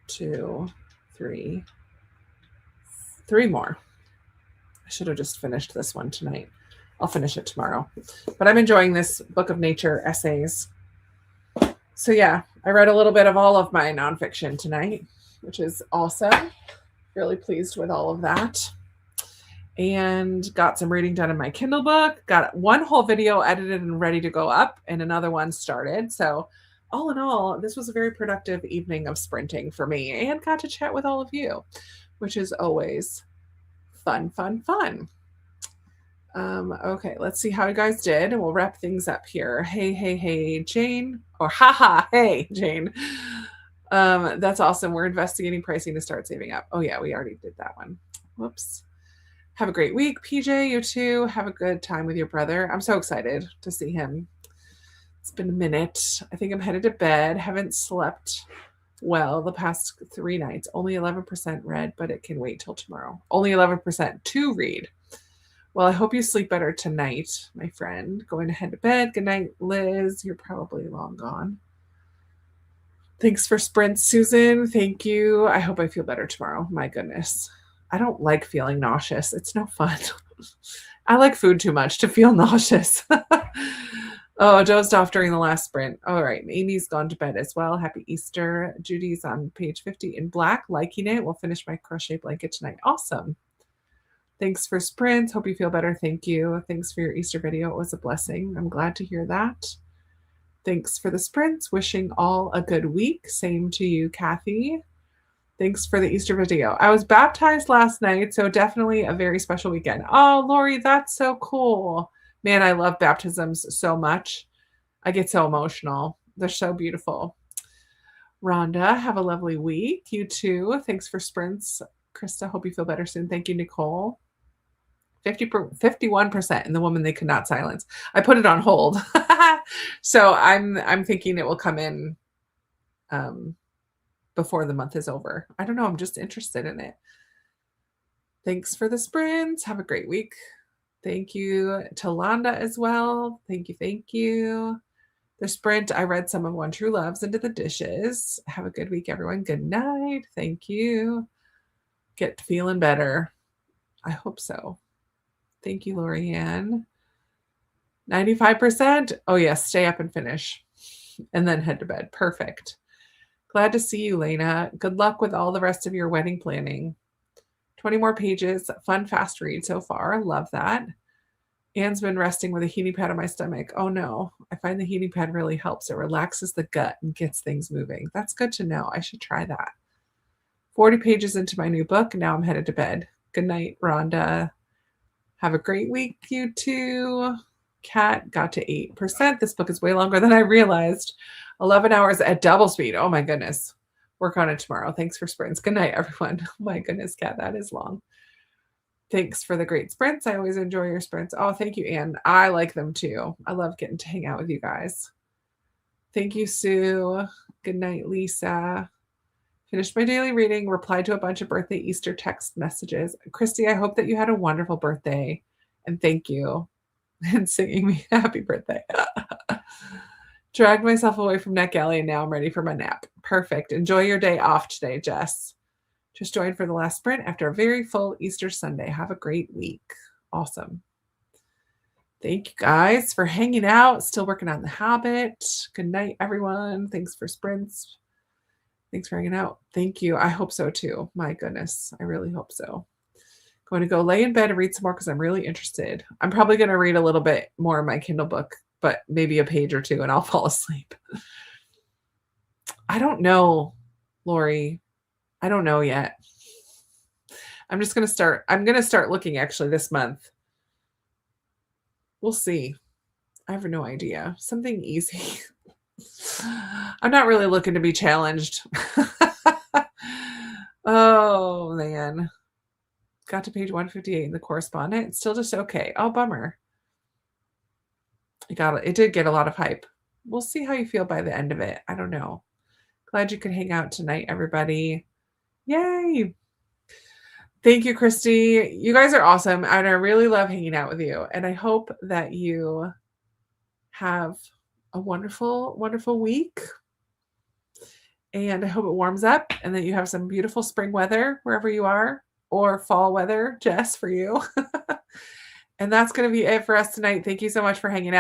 2, 3 more. I should have just finished this one tonight. I'll finish it tomorrow. But I'm enjoying this Book of Nature essays. So yeah, I read a little bit of all of my nonfiction tonight, which is awesome. Really pleased with all of that. And got some reading done in my Kindle book. Got one whole video edited and ready to go up, and another one started. So all in all, this was a very productive evening of sprinting for me, and got to chat with all of you, which is always fun. Okay, let's see how you guys did, and we'll wrap things up here. Hey, Jane. Or haha, hey, Jane. That's awesome. We're investigating pricing to start saving up. Oh yeah, we already did that one. Whoops. Have a great week, PJ. You too. Have a good time with your brother. I'm so excited to see him. It's been a minute. I think I'm headed to bed. Haven't slept well the past 3 nights. Only 11% read, but it can wait till tomorrow. Only 11% to read. Well, I hope you sleep better tonight, my friend. Going to head to bed. Good night, Liz. You're probably long gone. Thanks for sprints, Susan. Thank you. I hope I feel better tomorrow. My goodness. I don't like feeling nauseous. It's no fun. I like food too much to feel nauseous. Oh, dozed off during the last sprint. All right. Amy's gone to bed as well. Happy Easter. Judy's on page 50 in black, liking it. We'll finish my crochet blanket tonight. Awesome. Thanks for sprints. Hope you feel better. Thank you. Thanks for your Easter video. It was a blessing. I'm glad to hear that. Thanks for the sprints. Wishing all a good week. Same to you, Kathy. Thanks for the Easter video. I was baptized last night, so definitely a very special weekend. Oh, Lori, that's so cool. Man, I love baptisms so much. I get so emotional. They're so beautiful. Rhonda, have a lovely week. You too. Thanks for sprints. Krista, hope you feel better soon. Thank you, Nicole. 51%, and the woman they could not silence. I put it on hold. So I'm thinking it will come in before the month is over. I don't know. I'm just interested in it. Thanks for the sprints. Have a great week. Thank you to Londa as well. Thank you. The sprint, I read some of One True Loves into the dishes. Have a good week, everyone. Good night. Thank you. Get feeling better. I hope so. Thank you, Lorianne. 95%. Oh, yes. Stay up and finish. And then head to bed. Perfect. Glad to see you, Lena. Good luck with all the rest of your wedding planning. 20 more pages. Fun, fast read so far. Love that. Anne's been resting with a heating pad on my stomach. Oh, no. I find the heating pad really helps. It relaxes the gut and gets things moving. That's good to know. I should try that. 40 pages into my new book. Now I'm headed to bed. Good night, Rhonda. Have a great week, you two. Kat got to 8%. This book is way longer than I realized. 11 hours at double speed. Oh, my goodness. Work on it tomorrow. Thanks for sprints. Good night, everyone. Oh, my goodness, Kat, that is long. Thanks for the great sprints. I always enjoy your sprints. Oh, thank you, Anne. I like them too. I love getting to hang out with you guys. Thank you, Sue. Good night, Lisa. Finished my daily reading, replied to a bunch of birthday Easter text messages. Christy, I hope that you had a wonderful birthday. And thank you. And singing me happy birthday. Dragged myself away from NetGalley and now I'm ready for my nap. Perfect. Enjoy your day off today, Jess. Just joined for the last sprint after a very full Easter Sunday. Have a great week. Awesome. Thank you guys for hanging out. Still working on the habit. Good night, everyone. Thanks for sprints. Thanks for hanging out. Thank you. I hope so too. My goodness. I really hope so. Going to go lay in bed and read some more because I'm really interested. I'm probably going to read a little bit more in my Kindle book, but maybe a page or two and I'll fall asleep. I don't know, Lori. I don't know yet. I'm just going to start. I'm going to start looking actually this month. We'll see. I have no idea. Something easy. I'm not really looking to be challenged. Oh, man. Got to page 158 in the correspondent. It's still just okay. Oh, bummer. It did get a lot of hype. We'll see how you feel by the end of it. I don't know. Glad you could hang out tonight, everybody. Yay. Thank you, Christy. You guys are awesome. And I really love hanging out with you. And I hope that you have a wonderful, wonderful week. And I hope it warms up and that you have some beautiful spring weather wherever you are, or fall weather, Jess, for you. And that's going to be it for us tonight. Thank you so much for hanging out.